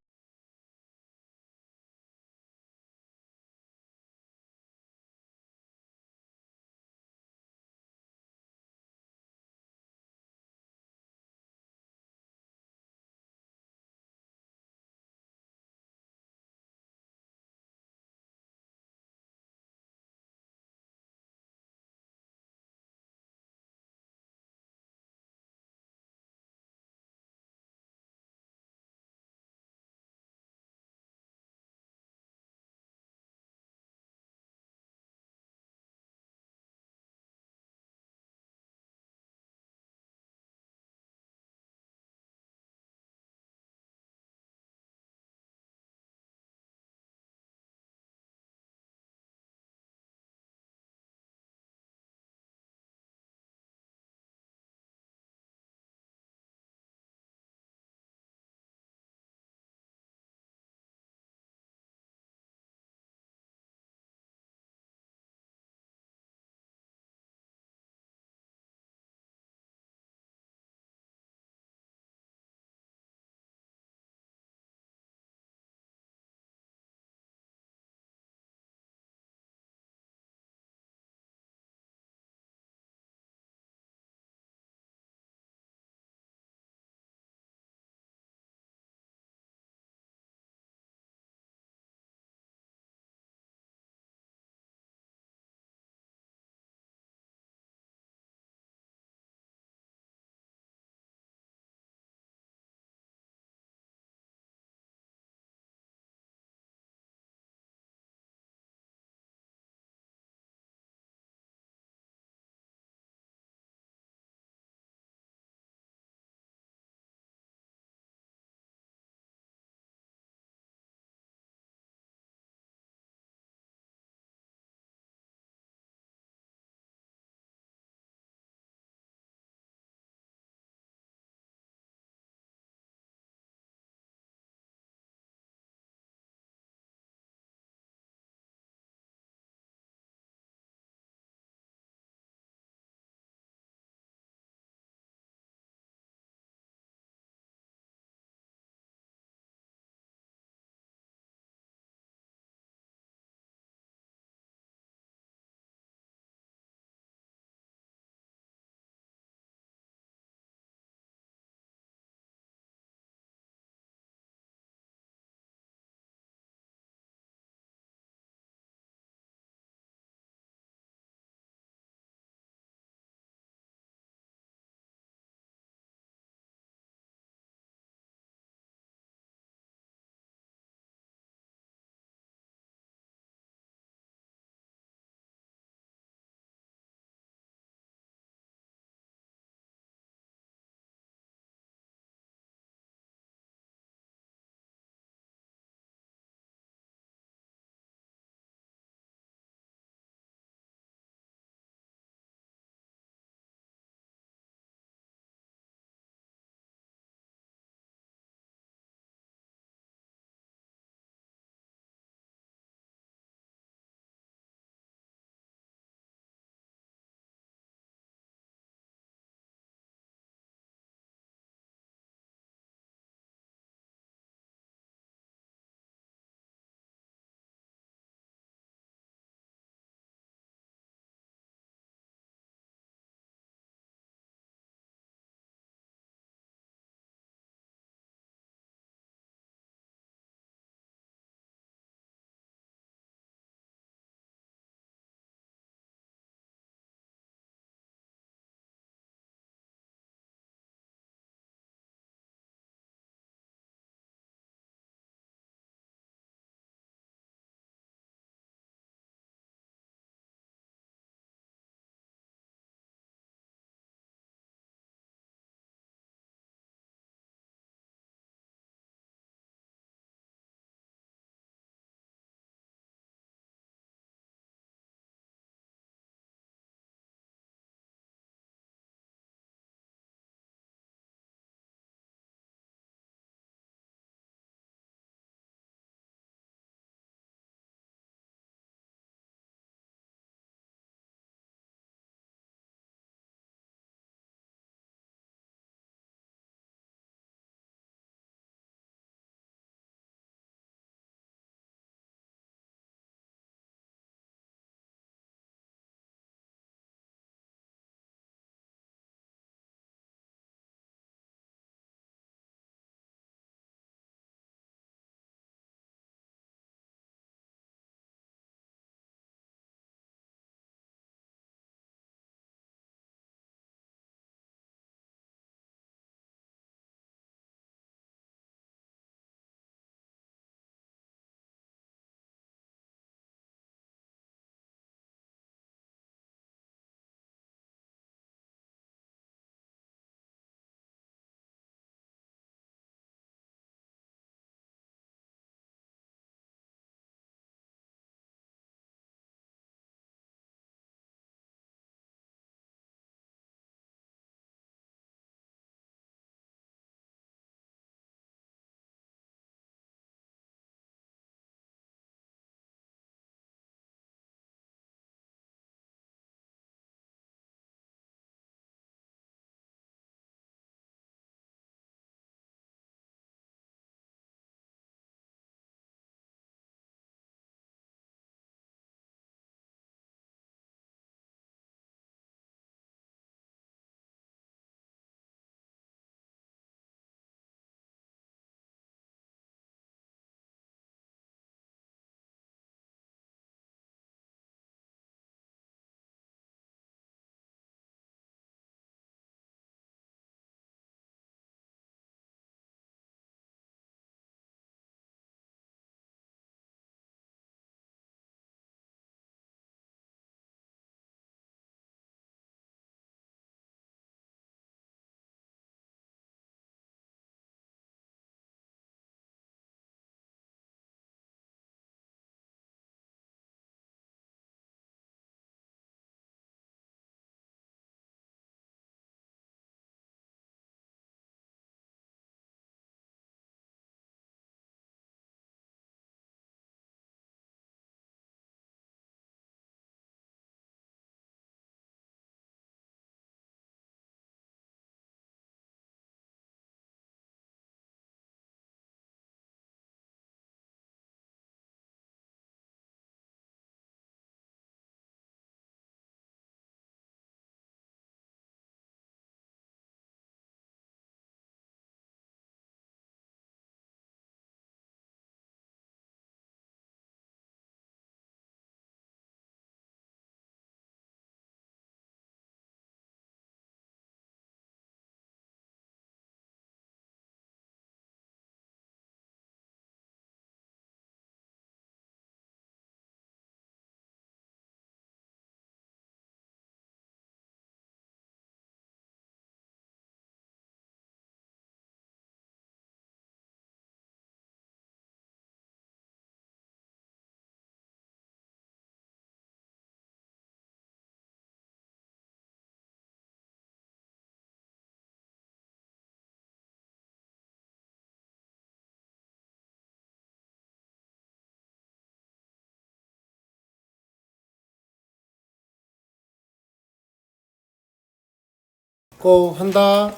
고 한다.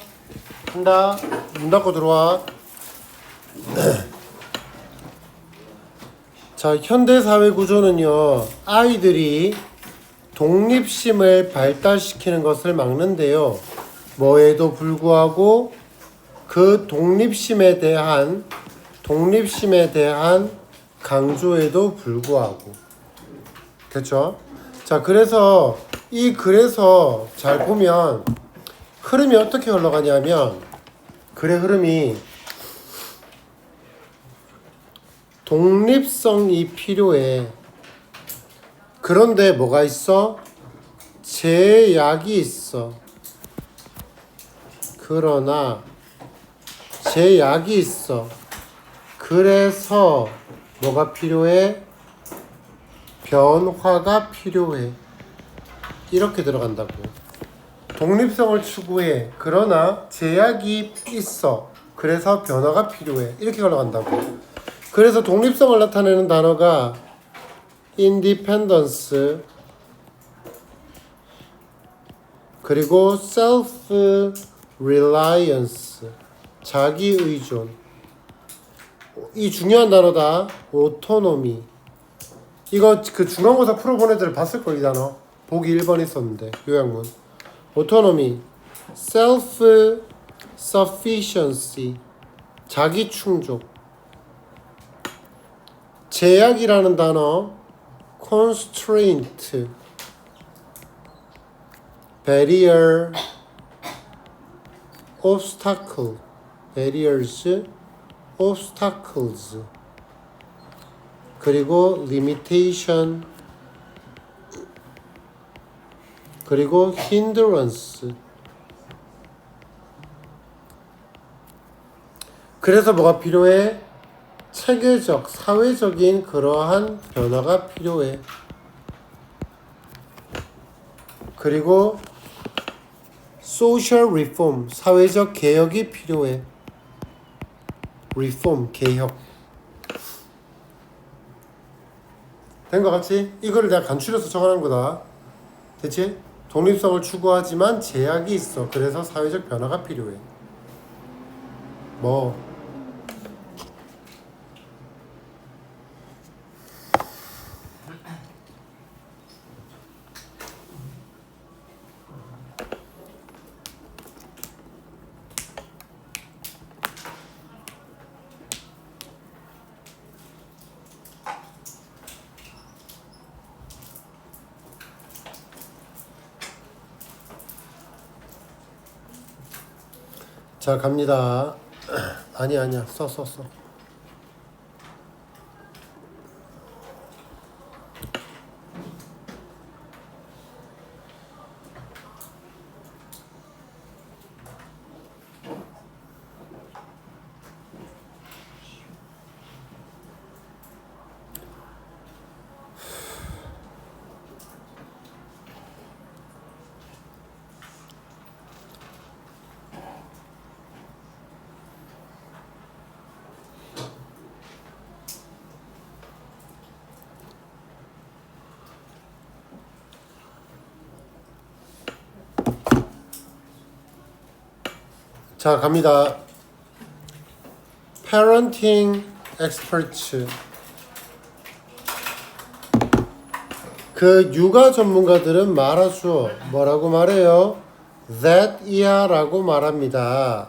문 닫고 들어와. 자, 현대 사회 구조는요, 아이들이 독립심을 발달시키는 것을 막는데요. 뭐에도 불구하고 그 독립심에 대한 강조에도 불구하고. 됐죠? 자, 그래서 이 글에서 잘 보면 흐름이 어떻게 흘러가냐면, 글의 흐름이 독립성이 필요해. 그런데 뭐가 있어? 제약이 있어. 그러나 제약이 있어. 그래서 뭐가 필요해? 변화가 필요해. 이렇게 들어간다고. 독립성을 추구해. 그러나 제약이 있어. 그래서 변화가 필요해. 이렇게 흘러간다고. 그래서 독립성을 나타내는 단어가 independence, 그리고 self-reliance, 자기의존. 이 중요한 단어다. autonomy. 이거 그 중간고사 풀어본 애들 봤을 걸, 이 단어. 보기 1번 있었는데, 요약문. autonomy, self-sufficiency, 자기충족. 제약이라는 단어, constraint, barrier, obstacle, barriers, obstacles, 그리고 limitation, 그리고 hindrance. 그래서 뭐가 필요해? 체계적, 사회적인 그러한 변화가 필요해. 그리고 social reform, 사회적 개혁이 필요해. reform, 개혁. 된 것 같지? 이거를 내가 간추려서 적어놓은 거다. 됐지? 독립성을 추구하지만 제약이 있어. 그래서 사회적 변화가 필요해. 뭐 자, 갑니다. 아니야. 써. 자, 갑니다. parenting experts. 그 육아 전문가들은 말하죠. 뭐라고 말해요? that 이하라고 말합니다.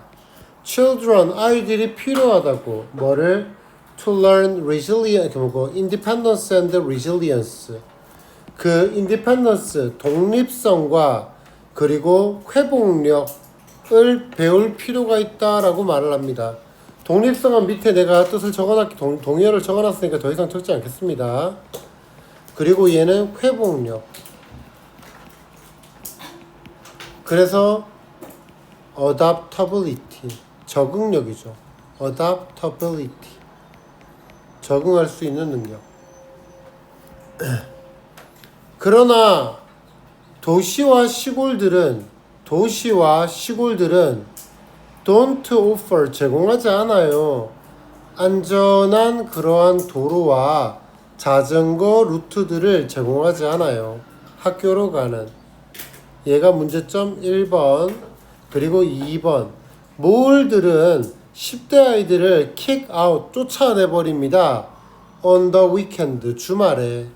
children, 아이들이 필요하다고. 뭐를? to learn resilience, independence and resilience. 그 independence, 독립성과 그리고 회복력을 배울 필요가 있다라고 말을 합니다. 독립성은 밑에 내가 뜻을 적어놨기, 동의어를 적어놨으니까 더 이상 적지 않겠습니다. 그리고 얘는 회복력. 그래서 adaptability, 적응력이죠. adaptability, 적응할 수 있는 능력. 그러나 도시와 시골들은 don't offer, 제공하지 않아요. 안전한 그러한 도로와 자전거 루트들을 제공하지 않아요. 학교로 가는. 얘가 문제점 1번. 그리고 2번 몰들은 10대 아이들을 kick out 쫓아내버립니다. on the weekend 주말에.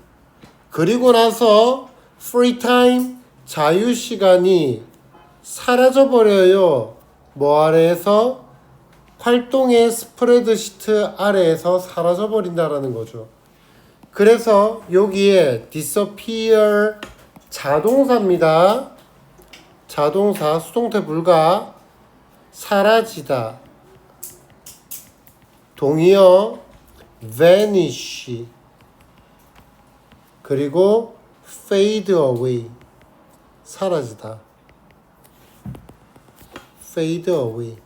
그리고 나서 free time 자유시간이 사라져버려요. 뭐 아래에서? 활동의 스프레드시트 아래에서 사라져버린다라는 거죠. 그래서 여기에 disappear 자동사입니다. 자동사 수동태 불가. 사라지다 동의어 vanish 그리고 fade away 사라지다 fade away.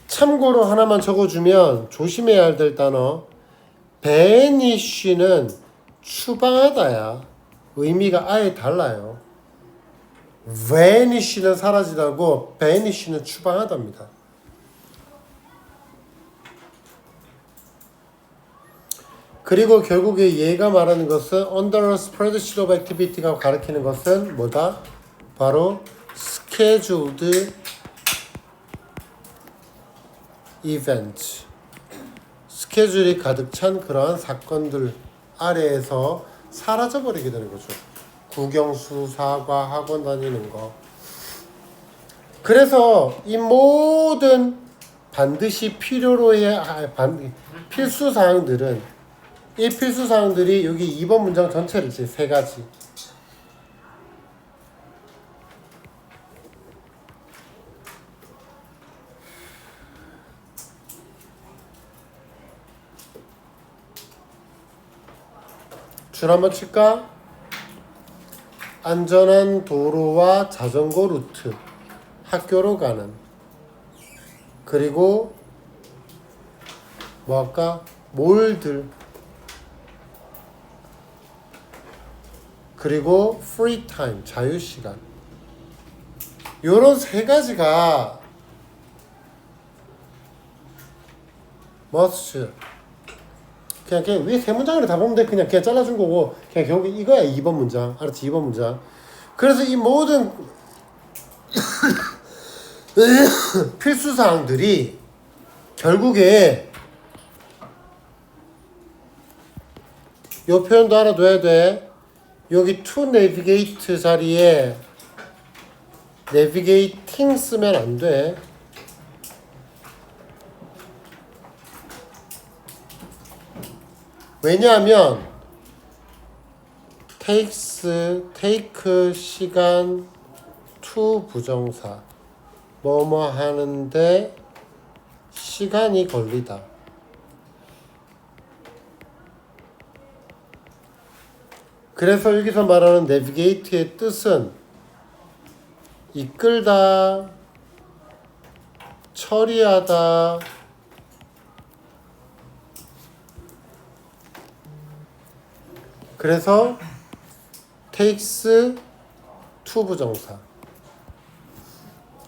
참고로 하나만 적어주면 조심해야 될 단어 vanish는 추방하다야. 의미가 아예 달라요. vanish는 사라지다고 vanish는 추방하답니다. 그리고 결국에 얘가 말하는 것은 under a spreadsheet of activity가 가리키는 것은 뭐다? 바로 scheduled event. 스케줄이 가득 찬 그러한 사건들 아래에서 사라져버리게 되는 거죠. 국영수, 사과, 학원 다니는 거. 그래서 이 모든 반드시 필요로 해야 필수 사항들은 이 필수 사항들이 여기 2번 문장 전체를 이제 세 가지. 줄 한번 칠까? 안전한 도로와 자전거 루트, 학교로 가는. 그리고 뭐 할까? 몰들. 그리고 free time, 자유시간. 요런 세 가지가 must. 그냥 위에 세 문장을 다 보면 돼. 그냥 잘라준 거고 그냥 결국 이거야. 2번 문장. 알았지? 2번 문장. 그래서 이 모든 필수 사항들이 결국에 요 표현도 알아둬야 돼. 여기 to navigate 자리에 navigating 쓰면 안 돼. 왜냐하면 take 시간 to 부정사 뭐뭐 하는데 시간이 걸리다. 그래서 여기서 말하는 navigate의 뜻은 이끌다, 처리하다, 그래서 takes to 부정사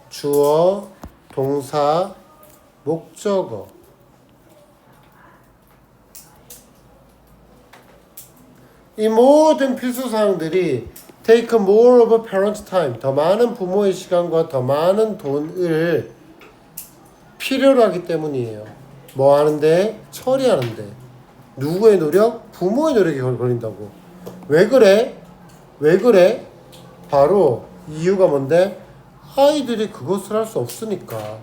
주어, 동사, 목적어. 이 모든 필수 사항들이 take more of a parent's time 더 많은 부모의 시간과 더 많은 돈을 필요로 하기 때문이에요. 뭐 하는데? 처리하는데. 누구의 노력? 부모의 노력이 걸린다고. 왜 그래? 왜 그래? 바로 이유가 뭔데? 아이들이 그것을 할 수 없으니까.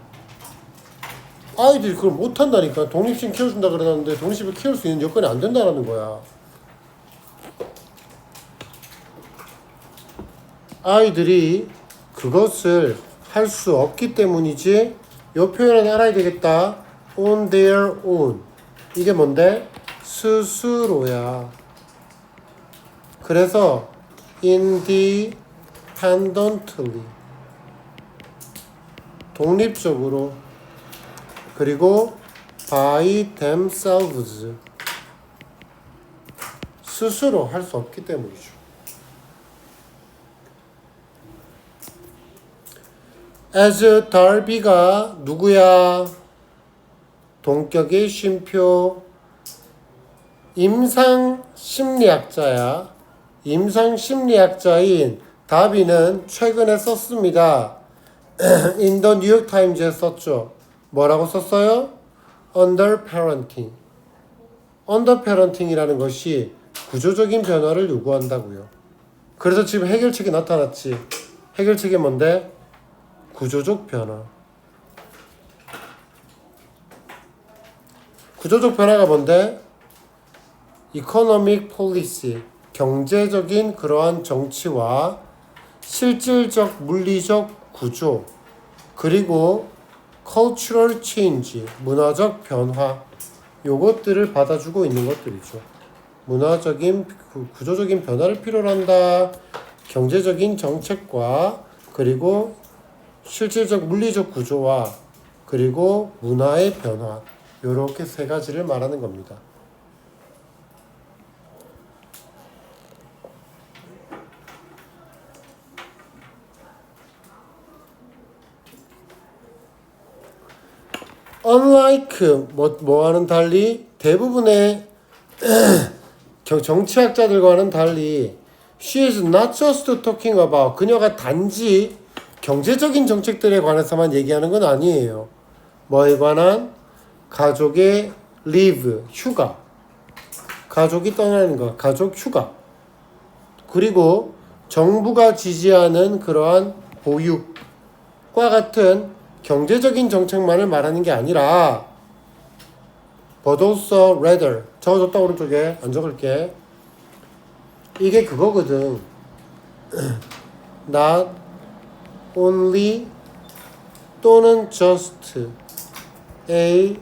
아이들이 그걸 못한다니까. 독립심 키워준다 그러는데 독립심을 키울 수 있는 여건이 안 된다는 거야. 아이들이 그것을 할 수 없기 때문이지. 이 표현은 알아야 되겠다. on their own. 이게 뭔데? 스스로야. 그래서 independently 독립적으로 그리고 by themselves 스스로 할 수 없기 때문이죠. as 달비가 누구야? 동격의 쉼표 임상 심리학자야. 임상심리학자인 다비는 최근에 썼습니다. In the New York Times에 썼죠. 뭐라고 썼어요? Underparenting. Underparenting이라는 것이 구조적인 변화를 요구한다고요. 그래서 지금 해결책이 나타났지. 해결책이 뭔데? 구조적 변화. 구조적 변화가 뭔데? Economic policy. 경제적인 그러한 정치와 실질적 물리적 구조, 그리고 cultural change, 문화적 변화, 요것들을 받아주고 있는 것들이죠. 문화적인 구조적인 변화를 필요로 한다. 경제적인 정책과 그리고 실질적 물리적 구조와 그리고 문화의 변화, 요렇게 세 가지를 말하는 겁니다. Unlike 뭐와는 달리 대부분의 정치학자들과는 달리 she is not just talking about 그녀가 단지 경제적인 정책들에 관해서만 얘기하는 건 아니에요. 뭐에 관한? 가족의 live, 휴가. 가족이 떠나는 거, 가족 휴가. 그리고 정부가 지지하는 그러한 보육과 같은 경제적인 정책만을 말하는 게 아니라 but also rather 적어줬다 오른쪽에 안 적을게. 이게 그거거든. not only 또는 just A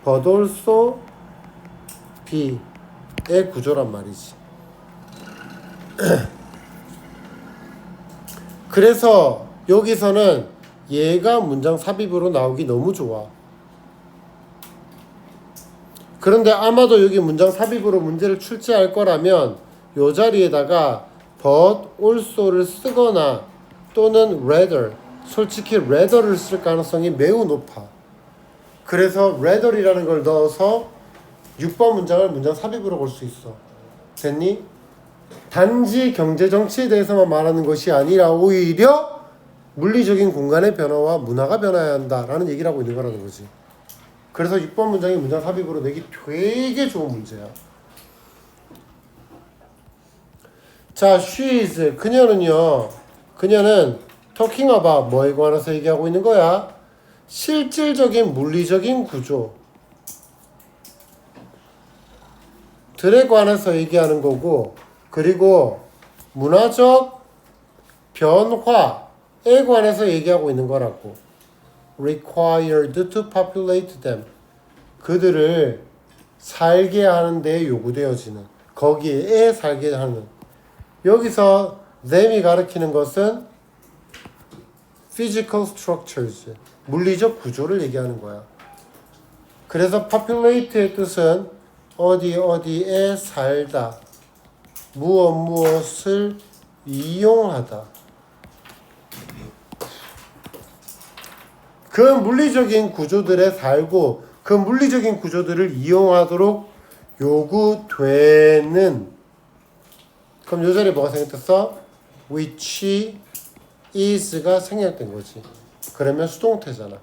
but also B의 구조란 말이지. 그래서 여기서는 얘가 문장 삽입으로 나오기 너무 좋아. 그런데 아마도 여기 문장 삽입으로 문제를 출제할 거라면 요 자리에다가 but also를 쓰거나 또는 rather, 솔직히 rather를 쓸 가능성이 매우 높아. 그래서 rather이라는 걸 넣어서 6번 문장을 문장 삽입으로 볼 수 있어. 됐니? 단지 경제정치에 대해서만 말하는 것이 아니라 오히려 물리적인 공간의 변화와 문화가 변화해야 한다라는 얘기를 하고 있는 거라는 거지. 그래서 6번 문장이 문장 삽입으로 내기 되게 좋은 문제야. 자, she is 그녀는 talking about 뭐에 관해서 얘기하고 있는 거야? 실질적인 물리적인 구조 들에 관해서 얘기하는 거고, 그리고 문화적 변화에 관해서 얘기하고 있는 거라고. required to populate them. 그들을 살게 하는 데 요구되어지는, 거기에 살게 하는. 여기서 them이 가리키는 것은 physical structures, 물리적 구조를 얘기하는 거야. 그래서 populate의 뜻은 어디에 살다, 무엇을 이용하다. 그 물리적인 구조들에 살고 그 물리적인 구조들을 이용하도록 요구되는. 그럼 요 자리에 뭐가 생겼어? which is가 생략된 거지. 그러면 수동태잖아.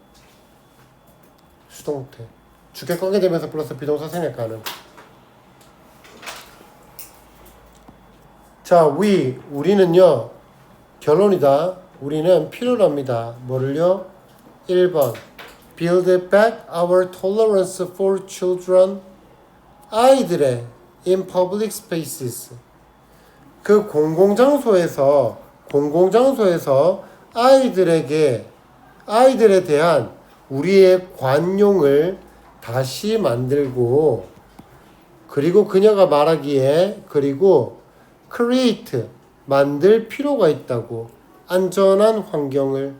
수동태. 주격 관계되면서 플러스 비동사 생략 가능. 자, 우리는요, 결론이다. 우리는 필요로 합니다. 뭐를요? 1번 build back our tolerance for children. 아이들의 in public spaces. 그 공공장소에서 아이들에 대한 우리의 관용을 다시 만들고, 그리고 그녀가 말하기에 create 만들 필요가 있다고. 안전한 환경을.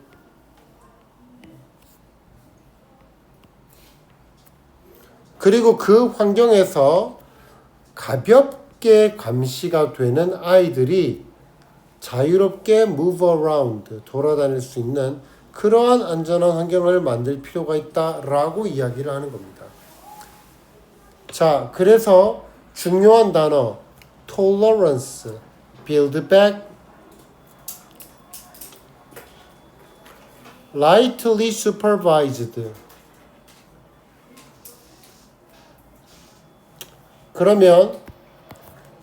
그리고 그 환경에서 가볍게 감시가 되는 아이들이 자유롭게 move around, 돌아다닐 수 있는 그러한 안전한 환경을 만들 필요가 있다라고 이야기를 하는 겁니다. 자, 그래서 중요한 단어 tolerance, build back lightly supervised. 그러면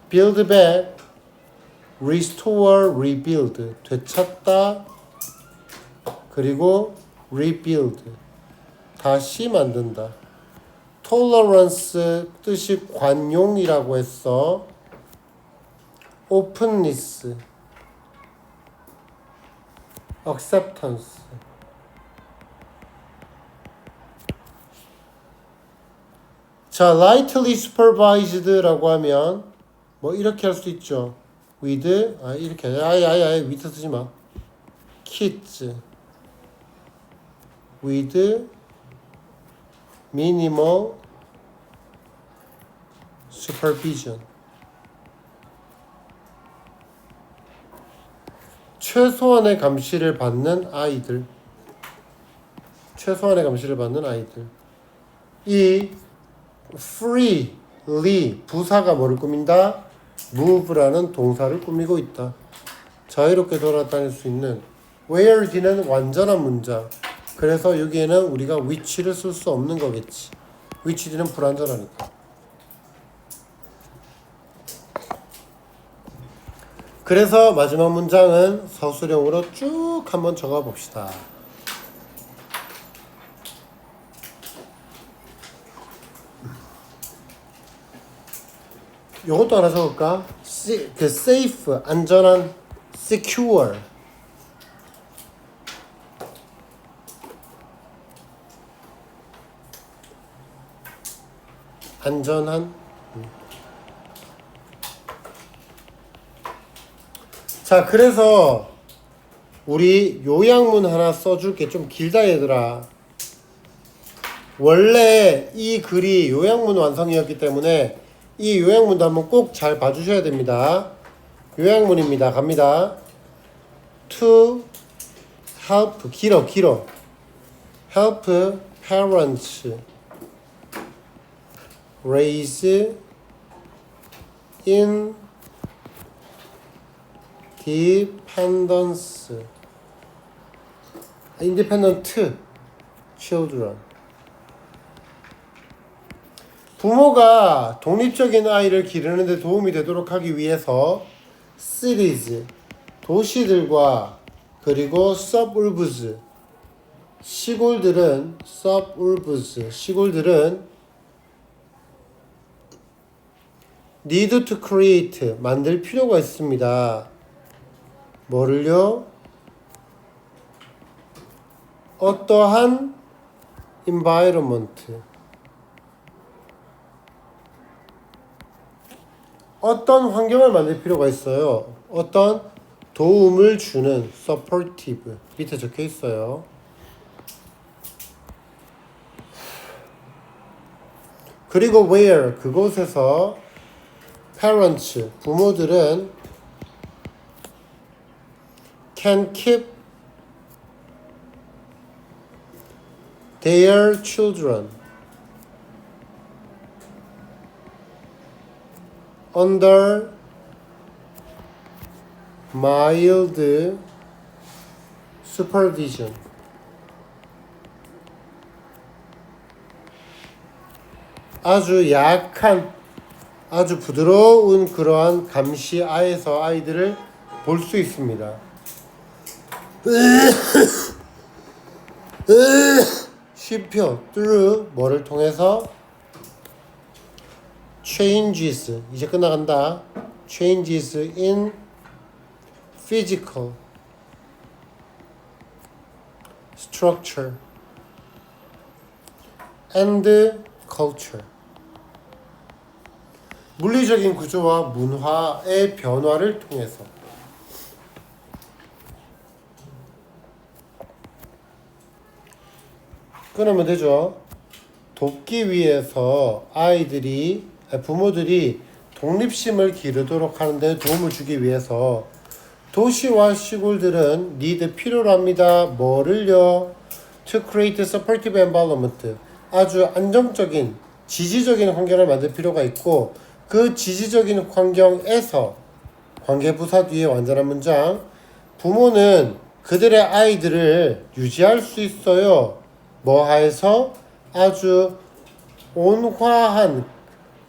build back, restore, rebuild, 되찾다, 그리고 rebuild, 다시 만든다. tolerance 뜻이 관용이라고 했어. openness, acceptance. 자, lightly supervised라고 하면 뭐 이렇게 할 수 있죠. with 이렇게 with 쓰지 마. kids with minimal supervision. 최소한의 감시를 받는 아이들. 최소한의 감시를 받는 아이들. 이 freely 부사가 뭐를 꾸민다? move라는 동사를 꾸미고 있다. 자유롭게 돌아다닐 수 있는 where D는 완전한 문장. 그래서 여기에는 우리가 which를 쓸 수 없는 거겠지. which D는 불완전하니까. 그래서 마지막 문장은 서술형으로 쭉 한번 적어 봅시다. 요것도 하나 적을까? 그 safe, 안전한, secure. 안전한. 자, 그래서 우리 요약문 하나 써줄게. 좀 길다 얘들아. 원래 이 글이 요약문 완성이었기 때문에 이 요약문도 한번 꼭 잘 봐주셔야 됩니다. 요약문입니다. 갑니다. To help, 길어. help parents raise independent children. 부모가 독립적인 아이를 기르는 데 도움이 되도록 하기 위해서 cities, 도시들과 그리고 suburbs, 시골들은 need to create, 만들 필요가 있습니다. 뭐를요? 어떠한 environment, 어떤 환경을 만들 필요가 있어요. 어떤 도움을 주는 supportive, 밑에 적혀 있어요. 그리고 where, 그곳에서 parents, 부모들은 can keep their children under mild supervision. 아주 약한, 아주 부드러운 그러한 감시 아에서 아이들을 볼 수 있습니다. 쉼표 through 뭐를 통해서? changes, 이제 끝나간다. changes in physical structure and culture. 물리적인 구조와 문화의 변화를 통해서. 끊으면 되죠. 돕기 위해서 부모들이 독립심을 기르도록 하는데 도움을 주기 위해서 도시와 시골들은 need 필요로 합니다. 뭐를요? To create supportive environment, 아주 안정적인 지지적인 환경을 만들 필요가 있고 그 지지적인 환경에서 관계부사 뒤에 완전한 문장. 부모는 그들의 아이들을 유지할 수 있어요. 뭐 하에서? 아주 온화한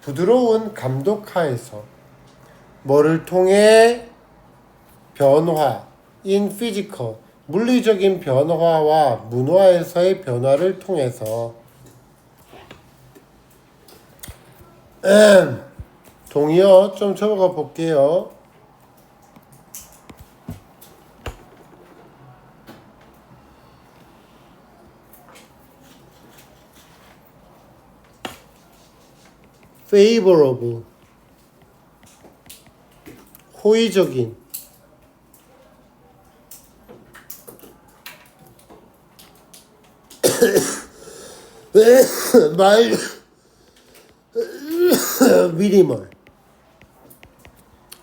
부드러운 감독하에서. 뭐를 통해? 변화 in physical 물리적인 변화와 문화에서의 변화를 통해서. 동의어 좀 적어 볼게요. favorable 호의적인, 말 minimal,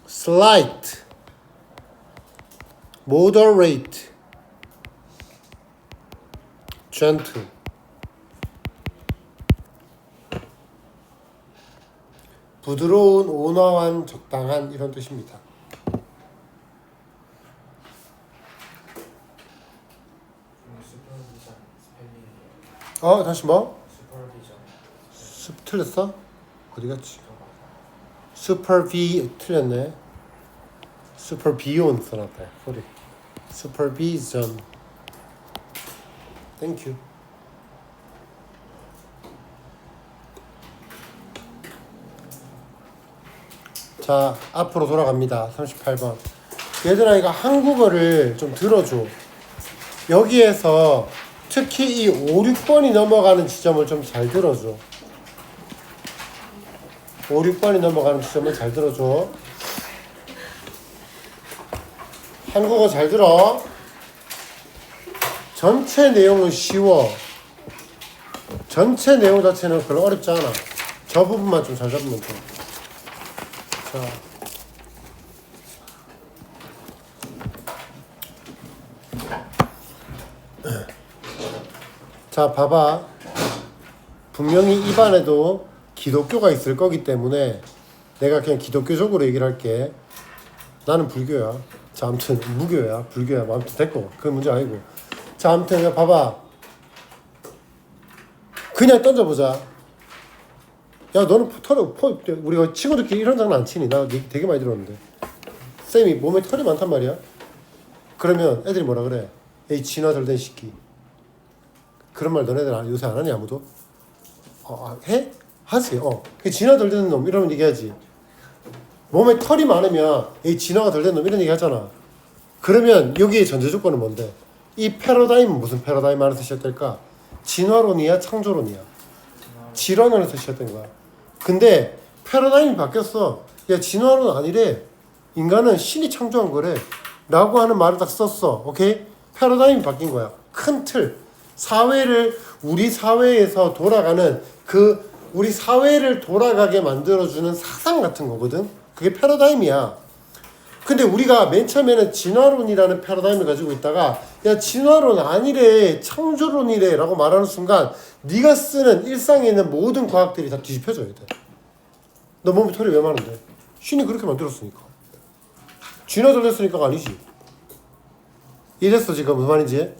slight, moderate, gentle. 부드러운, 온화한, 적당한 이런 뜻입니다. 슈퍼비전 스펠링이에요. 다시 뭐? 슈퍼비전. 틀렸어? 어디 갔지? 슈퍼비 틀렸네. 슈퍼비온 써놨다. 소리. 슈퍼비전. 땡큐. 자, 앞으로 돌아갑니다. 38번. 얘들아, 이거 한국어를 좀 들어줘. 여기에서 특히 이 5, 6번이 넘어가는 지점을 좀 잘 들어줘. 5, 6번이 넘어가는 지점을 잘 들어줘. 한국어 잘 들어. 전체 내용은 쉬워. 전체 내용 자체는 별로 어렵지 않아. 저 부분만 좀 잘 잡으면 돼. 자, 봐봐. 분명히 입안에도 기독교가 있을 거기 때문에 내가 그냥 기독교적으로 얘기를 할게. 나는 불교야. 자, 아무튼 무교야, 불교야. 뭐 아무튼 됐고, 그건 문제 아니고. 자, 아무튼 그냥 봐봐. 그냥 던져보자. 야, 너는 우리가 친구들끼리 이런 장난 안 치니? 나 얘기 되게 많이 들었는데. 쌤이 몸에 털이 많단 말이야. 그러면 애들이 뭐라 그래? 에이, 진화 덜 된 시끼. 그런 말 너네들 요새 안 하니 아무도? 해? 하지. 그 진화 덜 된 놈 이러면 얘기하지. 몸에 털이 많으면 에이, 진화가 덜 된 놈 이런 얘기 하잖아. 그러면 여기에 전제 조건은 뭔데? 이 패러다임은 무슨 패러다임 안에서 시작될까? 진화론이야, 창조론이야? 진화론에서 시작된 거야. 근데 패러다임이 바뀌었어. 야, 진화론 아니래. 인간은 신이 창조한 거래. 라고 하는 말을 딱 썼어. 오케이? 패러다임이 바뀐 거야. 큰 틀. 우리 사회에서 돌아가는 우리 사회를 돌아가게 만들어주는 사상 같은 거거든. 그게 패러다임이야. 근데 우리가 맨 처음에는 진화론이라는 패러다임을 가지고 있다가 야, 진화론 아니래, 창조론이래 라고 말하는 순간 네가 쓰는 일상에 있는 모든 과학들이 다 뒤집혀져야 돼. 너 몸에 털이 왜 많은데? 신이 그렇게 만들었으니까. 진화 덜 됐으니까가 아니지. 이랬어 지금 무슨 말인지?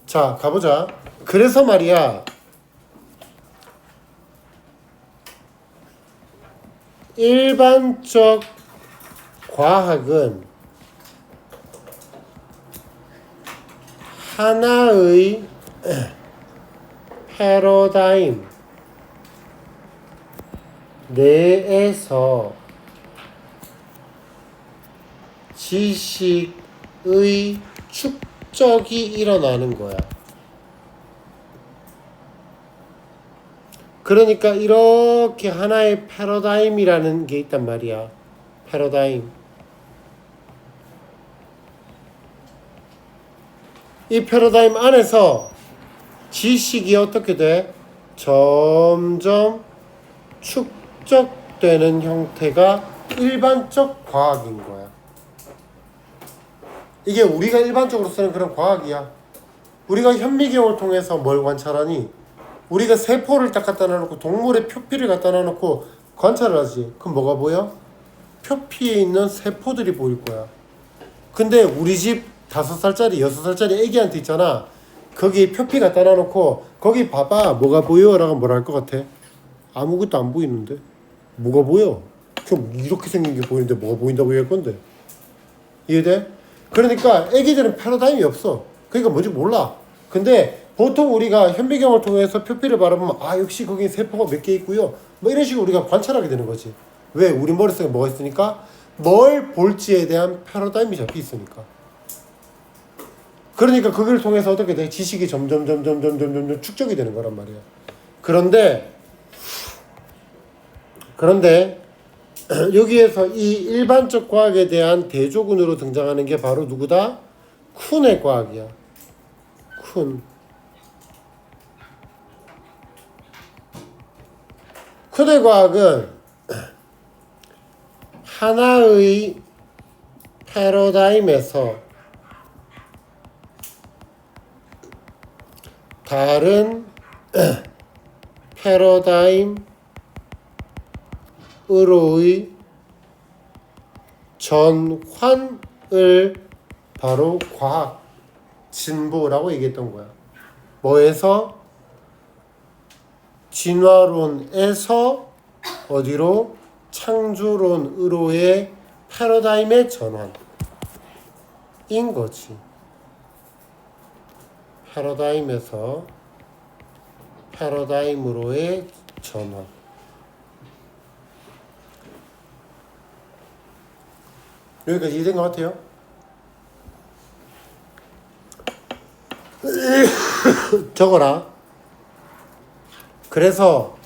자, 가보자. 그래서 말이야, 일반적 과학은 하나의 패러다임 내에서 지식의 축적이 일어나는 거야. 그러니까 이렇게 하나의 패러다임이라는 게 있단 말이야. 패러다임. 이 패러다임 안에서 지식이 어떻게 돼? 점점 축적되는 형태가 일반적 과학인 거야. 이게 우리가 일반적으로 쓰는 그런 과학이야. 우리가 현미경을 통해서 뭘 관찰하니? 우리가 세포를 딱 갖다 놔놓고 동물의 표피를 갖다 놔놓고 관찰을 하지. 그럼 뭐가 보여? 표피에 있는 세포들이 보일 거야. 근데 우리 집 5살짜리 6살짜리 애기한테 있잖아, 거기 표피 갖다 놔놓고 거기 봐봐 뭐가 보여? 라고 뭐라 할 것 같아? 아무것도 안 보이는데 뭐가 보여? 그럼 이렇게 생긴 게 보이는데 뭐가 보인다고 얘기할 건데. 이해돼? 그러니까 애기들은 패러다임이 없어. 그러니까 뭔지 몰라. 근데 보통 우리가 현미경을 통해서 표피를 바라보면 아 역시 거기 세포가 몇 개 있고요, 뭐 이런 식으로 우리가 관찰하게 되는 거지. 왜? 우리 머릿속에 뭐가 있으니까, 뭘 볼지에 대한 패러다임이 잡혀 있으니까. 그러니까 그걸 통해서 어떻게 돼? 지식이 점점 축적이 되는 거란 말이야. 그런데 여기에서 이 일반적 과학에 대한 대조군으로 등장하는 게 바로 누구다? 쿤의 과학이야. 쿤의 과학은 하나의 패러다임에서 다른 패러다임으로의 전환을 바로 과학 진보라고 얘기했던 거야. 뭐에서? 진화론에서 어디로? 창조론으로의 패러다임의 전환인 거지. 패러다임에서 패러다임으로의 전환. 여기까지 이해된 것 같아요? 적어라. 그래서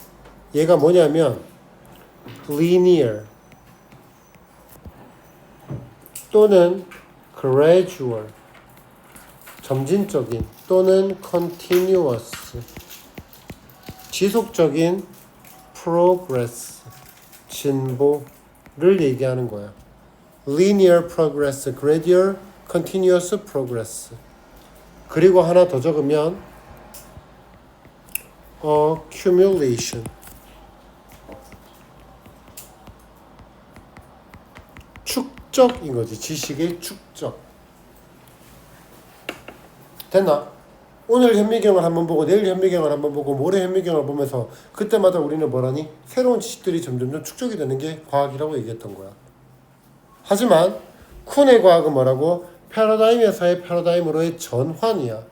얘가 뭐냐면 linear 또는 gradual 점진적인 또는 continuous 지속적인 progress 진보를 얘기하는 거야. linear progress, gradual, continuous progress. 그리고 하나 더 적으면 accumulation 축적인 거지. 지식의 축적. 됐나? 오늘 현미경을 한번 보고 내일 현미경을 한번 보고 모레 현미경을 보면서 그때마다 우리는 뭐라니? 새로운 지식들이 점점 축적이 되는 게 과학이라고 얘기했던 거야. 하지만 쿤의 과학은 뭐라고? 패러다임에서의 패러다임으로의 전환이야.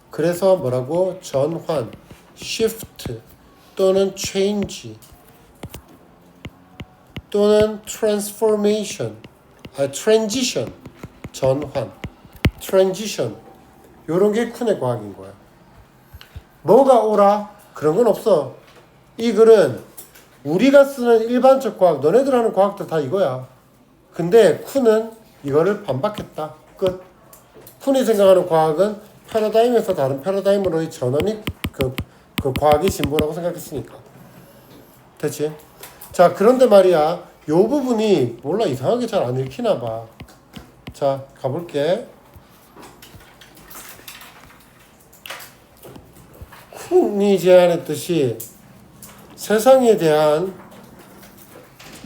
그래서 뭐라고? 전환, shift 또는 change 또는 transformation, transition, 전환, transition 요런 게 쿤의 과학인 거야. 뭐가 옳아? 그런 건 없어. 이 글은 우리가 쓰는 일반적 과학, 너네들 하는 과학도 다 이거야. 근데 쿤은 이거를 반박했다. 끝. 쿤이 생각하는 과학은 패러다임에서 다른 패러다임으로의 전환이 그 과학의 진보라고 생각했으니까. 됐지? 자, 그런데 말이야, 요 부분이 몰라 이상하게 잘 안 읽히나 봐. 자, 가볼게. 쿤이 제안했듯이 세상에 대한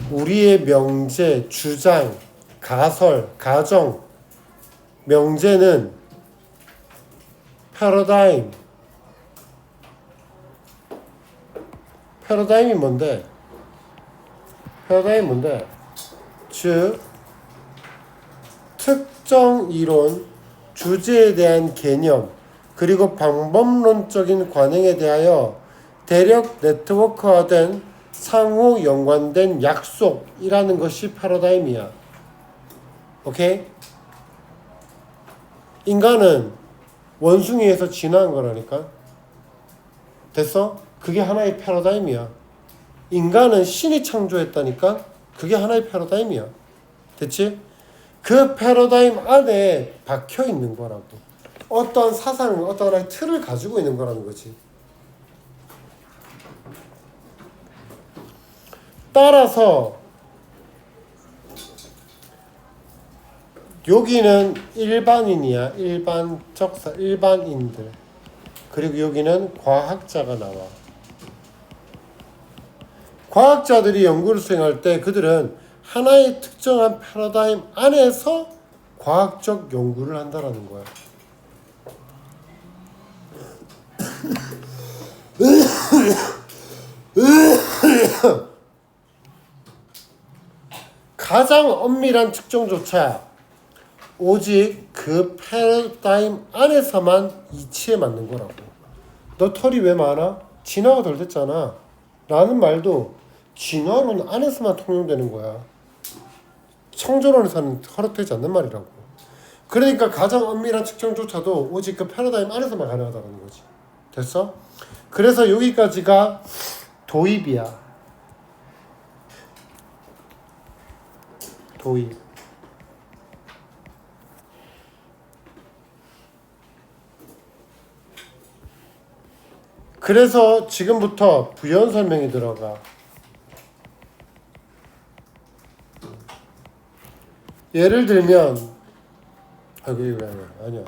우리의 명제, 주장, 가설, 가정, 명제는 패러다임이 뭔데? 패러다임이 뭔데? 즉 특정 이론, 주제에 대한 개념, 그리고 방법론적인 관행에 대하여 대략 네트워크화된 상호 연관된 약속이라는 것이 패러다임이야. 오케이? 인간은 원숭이에서 진화한 거라니까. 됐어? 그게 하나의 패러다임이야. 인간은 신이 창조했다니까. 그게 하나의 패러다임이야. 됐지? 그 패러다임 안에 박혀 있는 거라고. 어떤 사상, 어떤 하나의 틀을 가지고 있는 거라는 거지. 따라서 여기는 일반인이야. 일반인들. 그리고 여기는 과학자가 나와. 과학자들이 연구를 수행할 때 그들은 하나의 특정한 패러다임 안에서 과학적 연구를 한다라는 거야. 가장 엄밀한 측정조차 오직 그 패러다임 안에서만 이치에 맞는 거라고. 너 털이 왜 많아? 진화가 덜 됐잖아 라는 말도 진화론 안에서만 통용되는 거야. 창조론에서는 허락되지 않는 말이라고. 그러니까 가장 엄밀한 측정조차도 오직 그 패러다임 안에서만 가능하다는 거지. 됐어? 그래서 여기까지가 도입이야. 도입. 그래서 지금부터 부연 설명이 들어가. 예를 들면 아니야.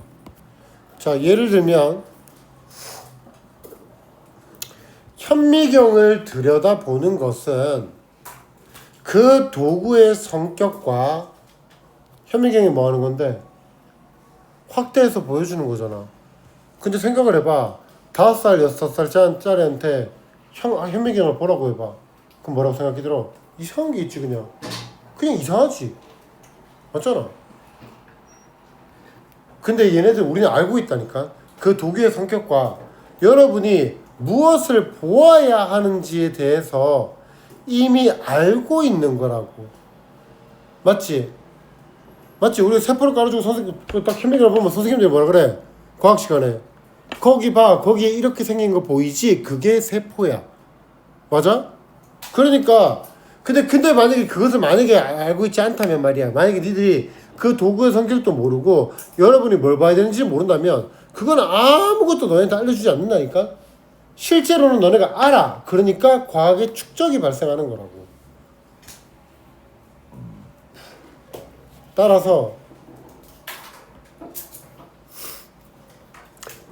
자, 예를 들면 현미경을 들여다보는 것은 그 도구의 성격과 현미경이 뭐 하는 건데 확대해서 보여주는 거잖아. 근데 생각을 해봐. 5살, 6살짜리한테 현미경을 보라고 해봐. 그럼 뭐라고 생각이 들어? 이상한 게 있지 그냥. 그냥 이상하지. 맞잖아. 근데 얘네들 우리는 알고 있다니까. 그 도구의 성격과 여러분이 무엇을 보아야 하는지에 대해서 이미 알고 있는 거라고. 맞지? 맞지? 우리가 세포를 깔아주고 선생님 딱 현미경을 보면 선생님들이 뭐라 그래? 과학 시간에 거기 봐, 거기에 이렇게 생긴 거 보이지? 그게 세포야. 맞아? 그러니까 근데 만약에 그것을 만약에 알고 있지 않다면 말이야. 만약에 니들이 그 도구의 성격도 모르고 여러분이 뭘 봐야 되는지 모른다면 그건 아무것도 너희한테 알려주지 않는다니까. 실제로는 너네가 알아. 그러니까 과학의 축적이 발생하는 거라고. 따라서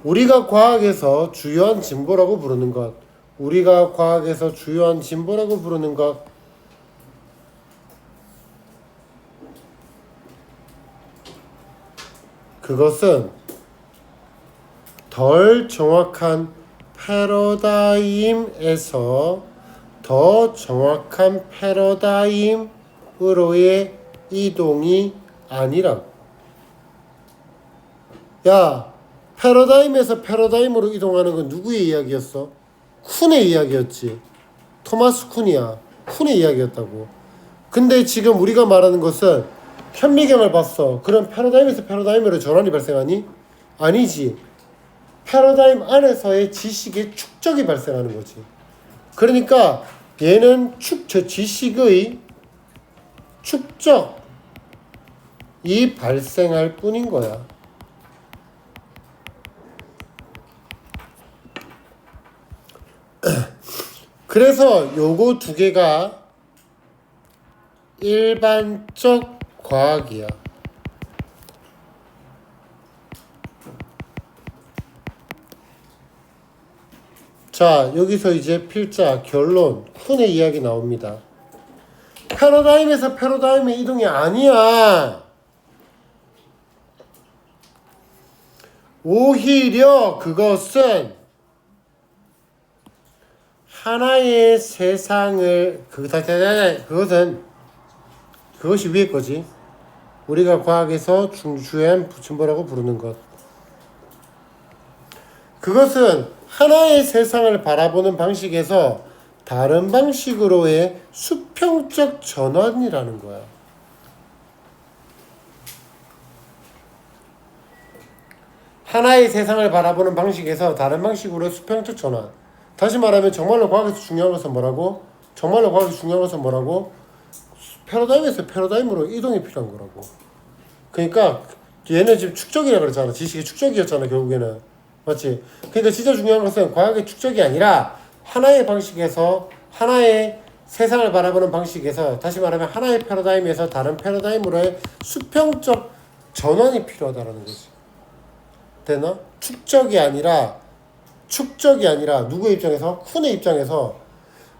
우리가 과학에서 주요한 진보라고 부르는 것, 우리가 과학에서 주요한 진보라고 부르는 것, 그것은 덜 정확한 패러다임에서 더 정확한 패러다임으로의 이동이 아니라고. 야, 패러다임에서 패러다임으로 이동하는 건 누구의 이야기였어? 쿤의 이야기였지. 토마스 쿤이야. 쿤의 이야기였다고. 근데 지금 우리가 말하는 것은 현미경을 봤어. 그럼 패러다임에서 패러다임으로 전환이 발생하니? 아니지. 패러다임 안에서의 지식의 축적이 발생하는 거지. 그러니까 얘는 저 지식의 축적이 발생할 뿐인 거야. 그래서 요거 두 개가 일반적 과학이야. 자, 여기서 이제 필자 결론 쿤의 이야기 나옵니다. 패러다임에서 패러다임의 이동이 아니야. 오히려 그것은 하나의 세상을 그것이 위에 거지. 우리가 과학에서 주요한 진보라고 부르는 것. 그것은 하나의 세상을 바라보는 방식에서 다른 방식으로의 수평적 전환이라는 거야. 하나의 세상을 바라보는 방식에서 다른 방식으로의 수평적 전환. 다시 말하면 정말로 과학에서 중요한 것은 뭐라고? 패러다임에서 패러다임으로 이동이 필요한 거라고. 그러니까 얘는 지금 축적이라 그랬잖아. 지식의 축적이었잖아 결국에는. 맞지? 그러니까 진짜 중요한 것은 과학의 축적이 아니라 하나의 방식에서 하나의 세상을 바라보는 방식에서 다시 말하면 하나의 패러다임에서 다른 패러다임으로의 수평적 전환이 필요하다는 거지. 되나? 축적이 아니라 누구의 입장에서? 쿤의 입장에서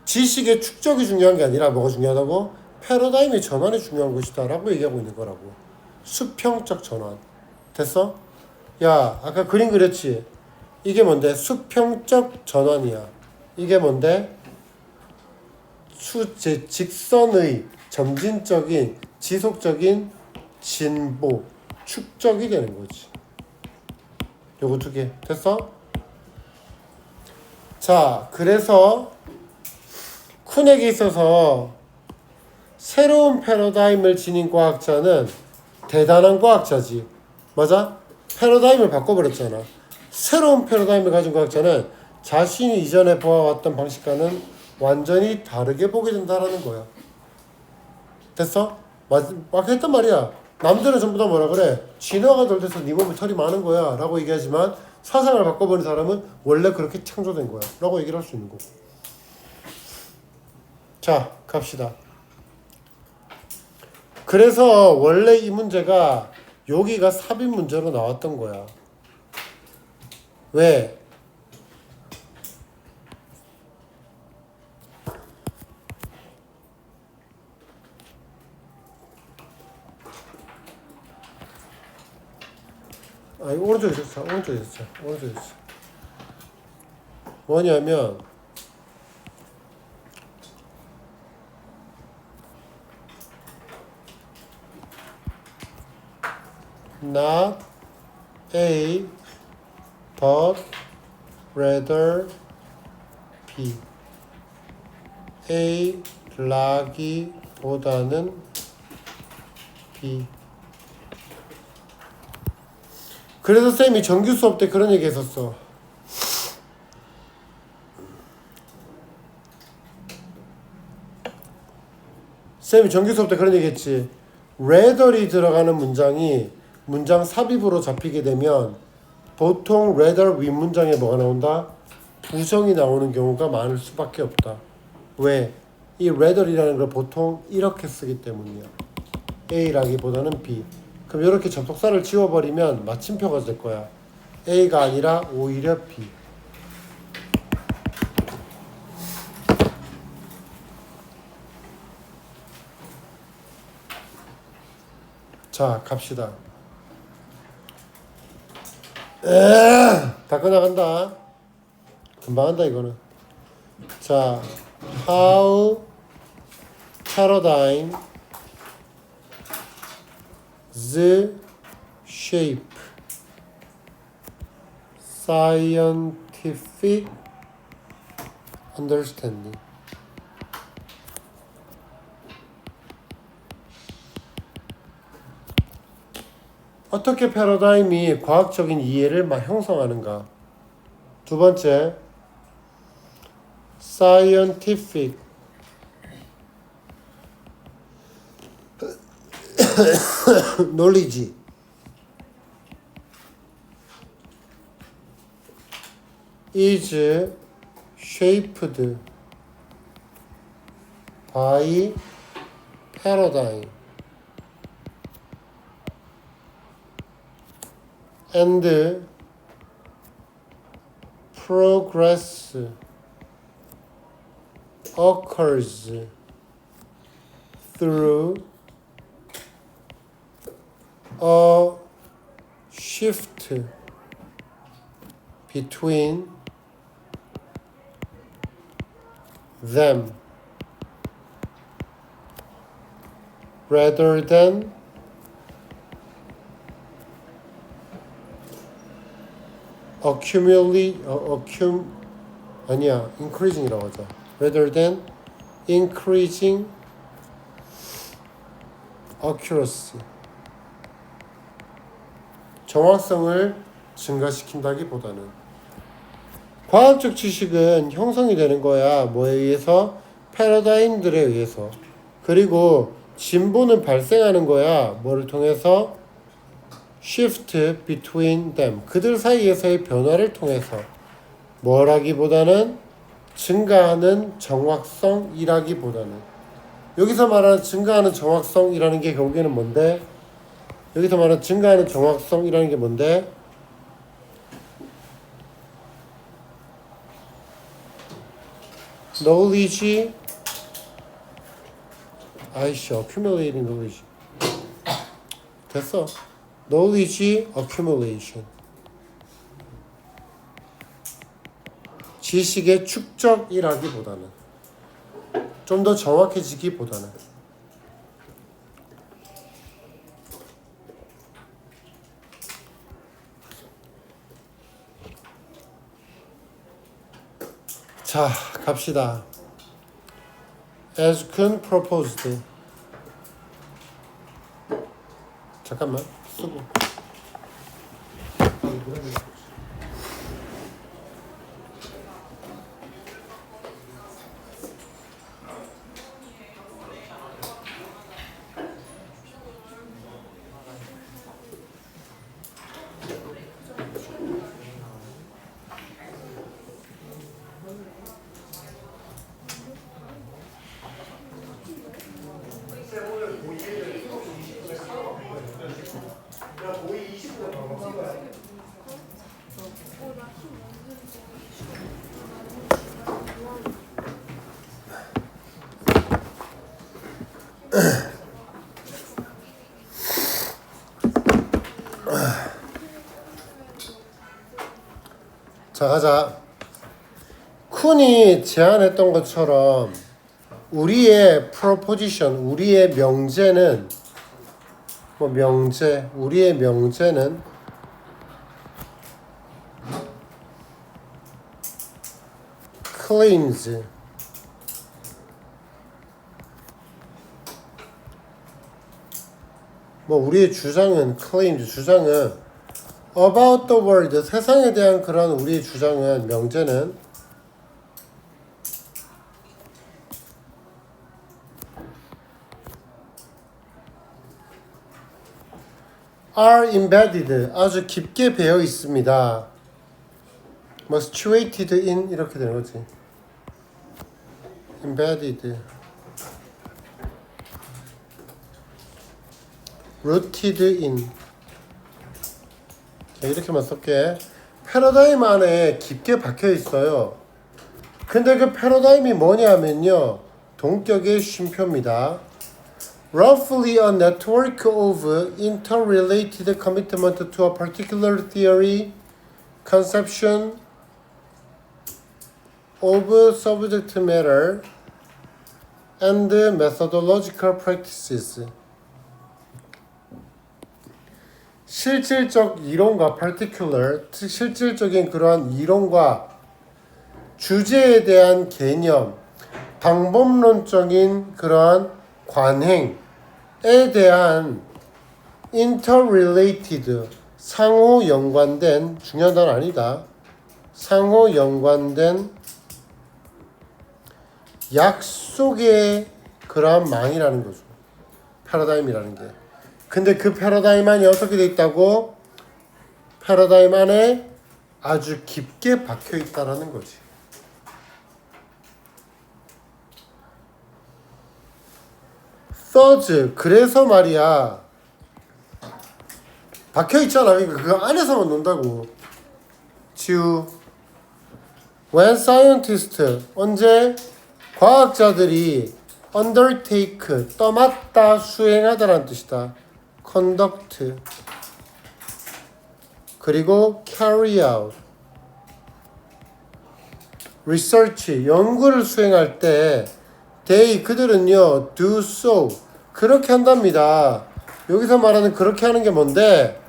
지식의 축적이 중요한 게 아니라 뭐가 중요하다고? 패러다임의 전환이 중요한 것이다 라고 얘기하고 있는 거라고. 수평적 전환. 됐어? 야, 아까 그림 그렸지? 이게 뭔데? 수평적 전환이야. 이게 뭔데? 직선의 점진적인 지속적인 진보, 축적이 되는 거지. 요거 두 개. 됐어? 자, 그래서 쿤에게 있어서 새로운 패러다임을 지닌 과학자는 대단한 과학자지. 맞아? 패러다임을 바꿔버렸잖아. 새로운 패러다임을 가진 과학자는 자신이 이전에 보아왔던 방식과는 완전히 다르게 보게 된다라는 거야. 됐어? 막 했단 말이야. 남들은 전부 다 뭐라 그래? 진화가 덜 돼서 네 몸에 털이 많은 거야 라고 얘기하지만 사상을 바꿔버린 사람은 원래 그렇게 창조된 거야 라고 얘기를 할 수 있는 거고. 자, 갑시다. 그래서 원래 이 문제가 여기가 삽입 문제로 나왔던 거야. 왜? 아니, 오른쪽에 있었어. 오른쪽에 있었어. 오른쪽에 있었어. 뭐냐면 not A but rather B. A라기보다는 B. 그래서 쌤이 정규 수업 때 그런 얘기 했었어. 쌤이 정규 수업 때 그런 얘기 했지. rather이 들어가는 문장이 문장 삽입으로 잡히게 되면 보통 rather 윗문장에 뭐가 나온다? 부정이 나오는 경우가 많을 수밖에 없다. 왜? 이 rather이라는 걸 보통 이렇게 쓰기 때문이야. A라기보다는 B. 그럼 이렇게 접속사를 지워버리면 마침표가 될 거야. A가 아니라 오히려 B. 자, 갑시다. 다 끝나간다. 금방 한다 이거는. 자, how paradigm the shape scientific understanding. 어떻게 패러다임이 과학적인 이해를 형성하는가? 두 번째, scientific knowledge is shaped by paradigm and progress occurs through a shift between them rather than increasing이라고 하자. rather than increasing accuracy. 정확성을 증가시킨다기보다는 과학적 지식은 형성이 되는 거야. 뭐에 의해서? 패러다임들에 의해서. 그리고 진보는 발생하는 거야. 뭐를 통해서? shift between them. 그들 사이에서의 변화를 통해서. 뭐라기보다는 증가하는 정확성이라기보다는. 여기서 말하는 증가하는 정확성이라는 게 결국에는 뭔데? 여기서 말하는 증가하는 정확성이라는 게 뭔데? knowledge 아이씨, accumulating knowledge. 됐어. knowledge accumulation. 지식의 축적이라기보다는 좀 더 정확해지기보다는 자 갑시다. As Kun proposed. 잠깐만 쓰고. 자 가자. 쿤이 제안했던 것처럼 우리의 proposition, 우리의 명제는 우리의 명제는 claims 우리의 주장은 claims 주장은 about the world 세상에 대한 그런 우리의 주장은 명제는 are embedded 아주 깊게 배어 있습니다. situated in 이렇게 되는 거지. embedded rooted in 이렇게만 쓸게. 패러다임 안에 깊게 박혀 있어요. 근데 그 패러다임이 뭐냐면요, 동격의 쉼표입니다. Roughly a network of interrelated commitment to a particular theory, conception of subject matter, and methodological practices. 실질적 이론과 particular, 실질적인 그러한 이론과 주제에 대한 개념, 방법론적인 그러한 관행에 대한 interrelated, 상호 연관된, 중요한 단어 아니다. 상호 연관된 약속의 그러한 망이라는 거죠. 패러다임이라는 게. 근데 그 패러다임 안에 어떻게 돼 있다고? 패러다임 안에 아주 깊게 박혀 있다라는 거지. thus 그래서 말이야. 박혀 있잖아. 그러니까 그 안에서만 논다고. when scientists 언제 과학자들이 undertake 떠맡다 수행하다라는 뜻이다. conduct 그리고 carry out research 연구를 수행할 때 they 그들은요 do so 그렇게 한답니다. 여기서 말하는 그렇게 하는 게 뭔데?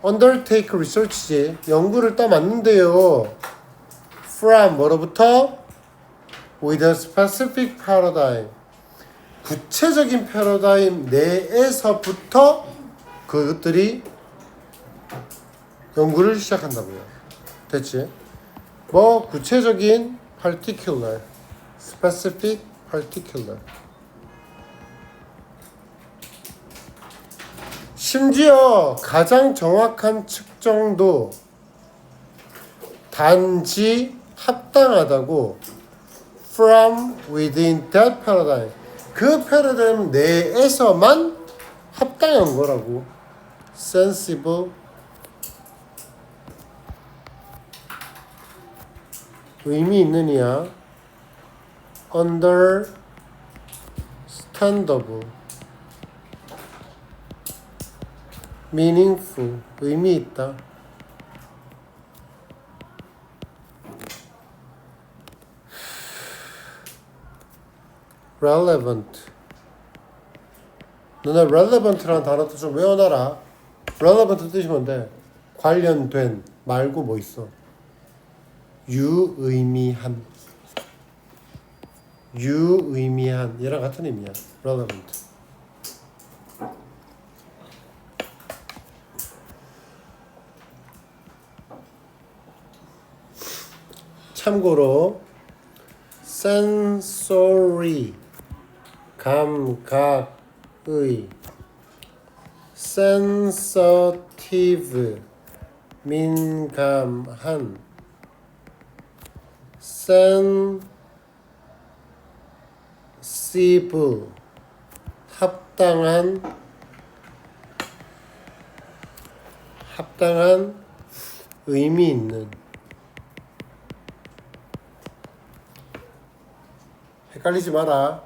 undertake research지. 연구를 떠맡는데요. from 뭐로부터? with a specific paradigm 구체적인 패러다임 내에서부터 그것들이 연구를 시작한다고요. 됐지? 구체적인 particular, specific, particular. 심지어 가장 정확한 측정도 단지 합당하다고 from within that paradigm 그 패러다임 내에서만 합당한 거라고. sensible 의미 있느냐 under kind of, meaningful, 의미 있다. relevant. 너네 relevant라는 단어도 좀 외워놔라. relevant 뜻이 뭔데? 관련된 말고 뭐 있어? 유의미한. 유의미한 얘랑 같은 의미야. relevant. 참고로 sensory 감각의 sensitive 민감한 sensible 합당한 의미 있는. 헷갈리지 마라.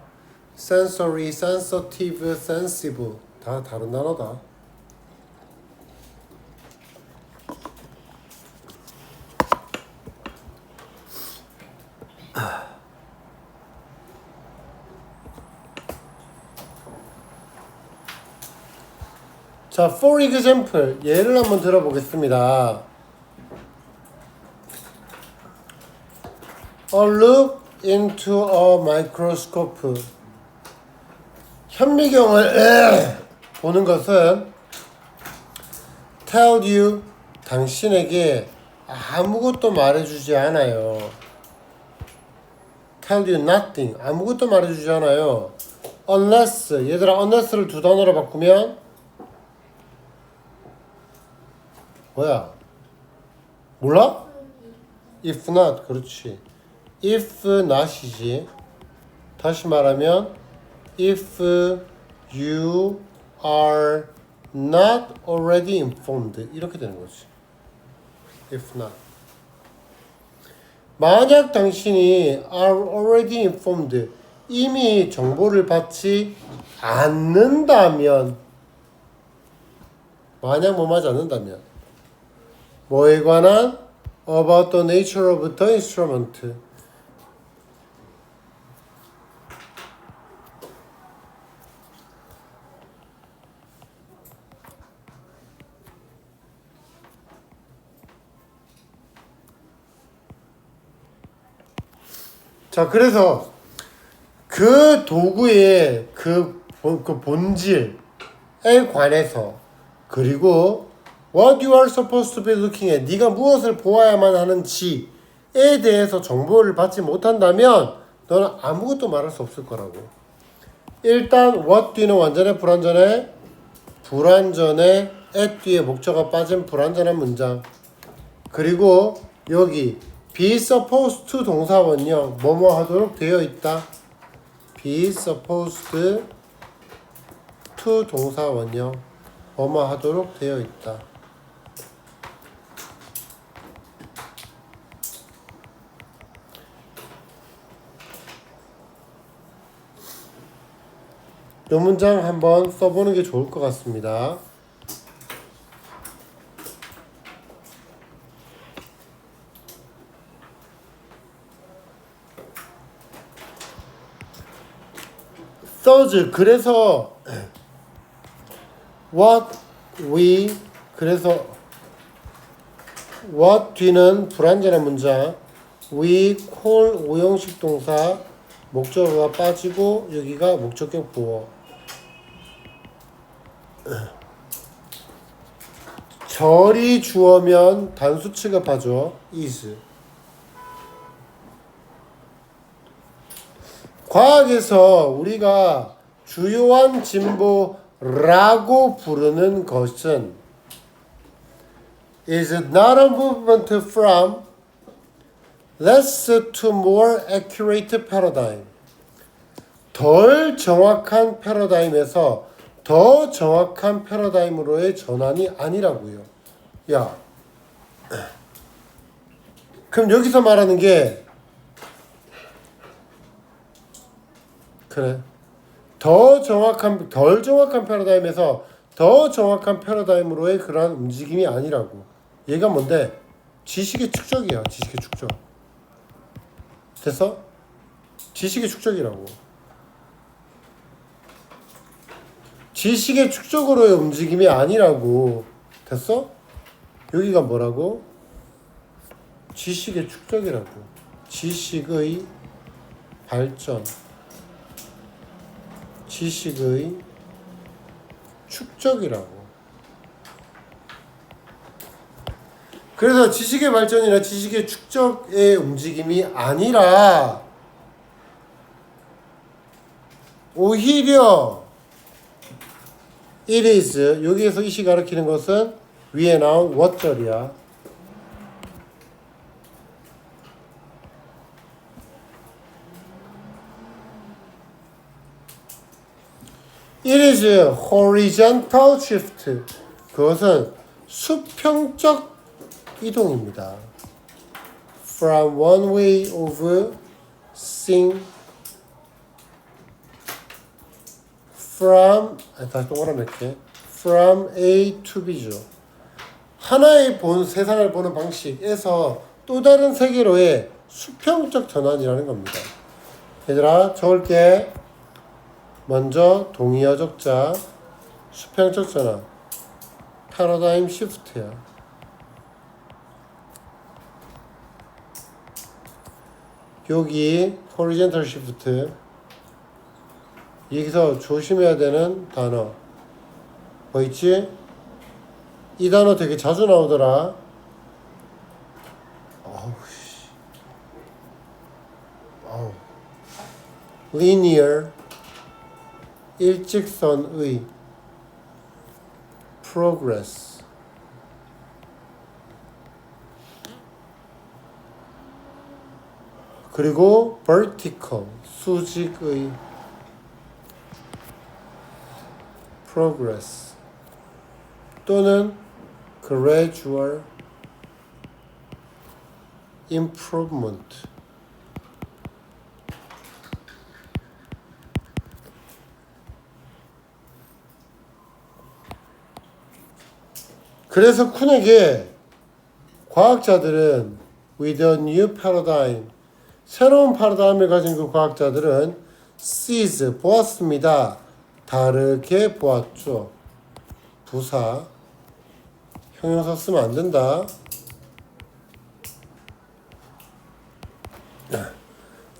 sensory, sensitive, sensible 다 다른 단어다. 자, for example 예를 한번 들어보겠습니다. A look into a microscope. 현미경을 보는 것은 tell you 당신에게 아무것도 말해주지 않아요. tell you nothing 아무것도 말해주지 않아요. unless 얘들아 unless를 두 단어로 바꾸면 뭐야? 몰라? if not 그렇지. if not이지. 다시 말하면 if you are not already informed 이렇게 되는 거지. if not. 만약 당신이 are already informed 이미 정보를 받지 않는다면 만약 뭐하지 않는다면 뭐에 관한 about the nature of the instrument 자 그래서 그 도구의 그 본질에 관해서 그리고 what you are supposed to be looking at 네가 무엇을 보아야만 하는지에 대해서 정보를 받지 못한다면 너는 아무것도 말할 수 없을 거라고. 일단 what 뒤는 완전해 불완전해? 불완전해. at 뒤에 목적어가 빠진 불완전한 문장. 그리고 여기 be supposed to 동사원형 뭐뭐 하도록 되어 있다. be supposed to 동사원형 뭐뭐 하도록 되어 있다. 이 문장 한번 써보는 게 좋을 것 같습니다. thus 그래서 what we 그래서 what 뒤는 불완전한 문장 we call 오형식 동사 목적어가 빠지고 여기가 목적격 보어 절이 주어면 단수 취급하죠. is 과학에서 우리가 주요한 진보라고 부르는 것은 is not a movement from less to more accurate paradigm. 덜 정확한 패러다임에서 더 정확한 패러다임으로의 전환이 아니라고요. 야, 그럼 여기서 말하는 게 그래 덜 정확한 패러다임에서 더 정확한 패러다임으로의 그러한 움직임이 아니라고. 얘가 뭔데? 지식의 축적이야. 지식의 축적. 됐어? 지식의 축적이라고. 지식의 축적으로의 움직임이 아니라고. 됐어? 여기가 뭐라고? 지식의 축적이라고. 지식의 발전. 지식의 축적이라고. 그래서 지식의 발전이나 지식의 축적의 움직임이 아니라 오히려 it is, 여기에서 이시 가리키는 것은 위에 나온 what절이야. It is horizontal shift. 그것은 수평적 이동입니다. From one way of seeing 다시 동그라미 이렇게 from A to B죠. 하나의 세상을 보는 방식에서 또 다른 세계로의 수평적 전환이라는 겁니다. 얘들아 적을게. 먼저 동의어 적자 수평적 전환 패러다임 시프트야. 여기 horizontal shift. 여기서 조심해야 되는 단어 뭐 있지? 이 단어 되게 자주 나오더라. linear 일직선의 progress. 그리고 vertical 수직의 progress 또는 gradual improvement. 그래서 쿤에게 과학자들은 with a new paradigm 새로운 파라다임을 가진 그 과학자들은 sees 보았습니다. 다르게 보았죠. 부사 형용사 쓰면 안 된다.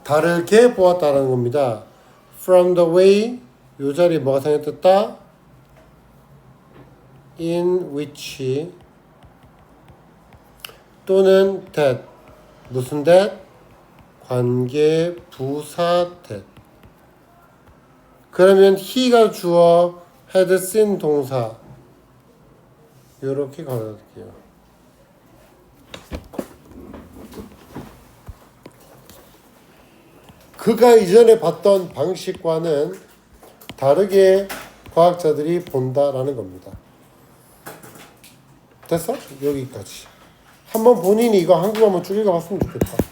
다르게 보았다는 겁니다. From the way 요 자리에 뭐가 생겼다? In which 또는 that 무슨 that? 관계 부사 that. 그러면 he가 주어 had seen 동사 요렇게 가볼게요. 그가 이전에 봤던 방식과는 다르게 과학자들이 본다라는 겁니다. 됐어? 여기까지. 한번 본인이 이거 한국어 한번 쭉 읽어봤으면 좋겠다.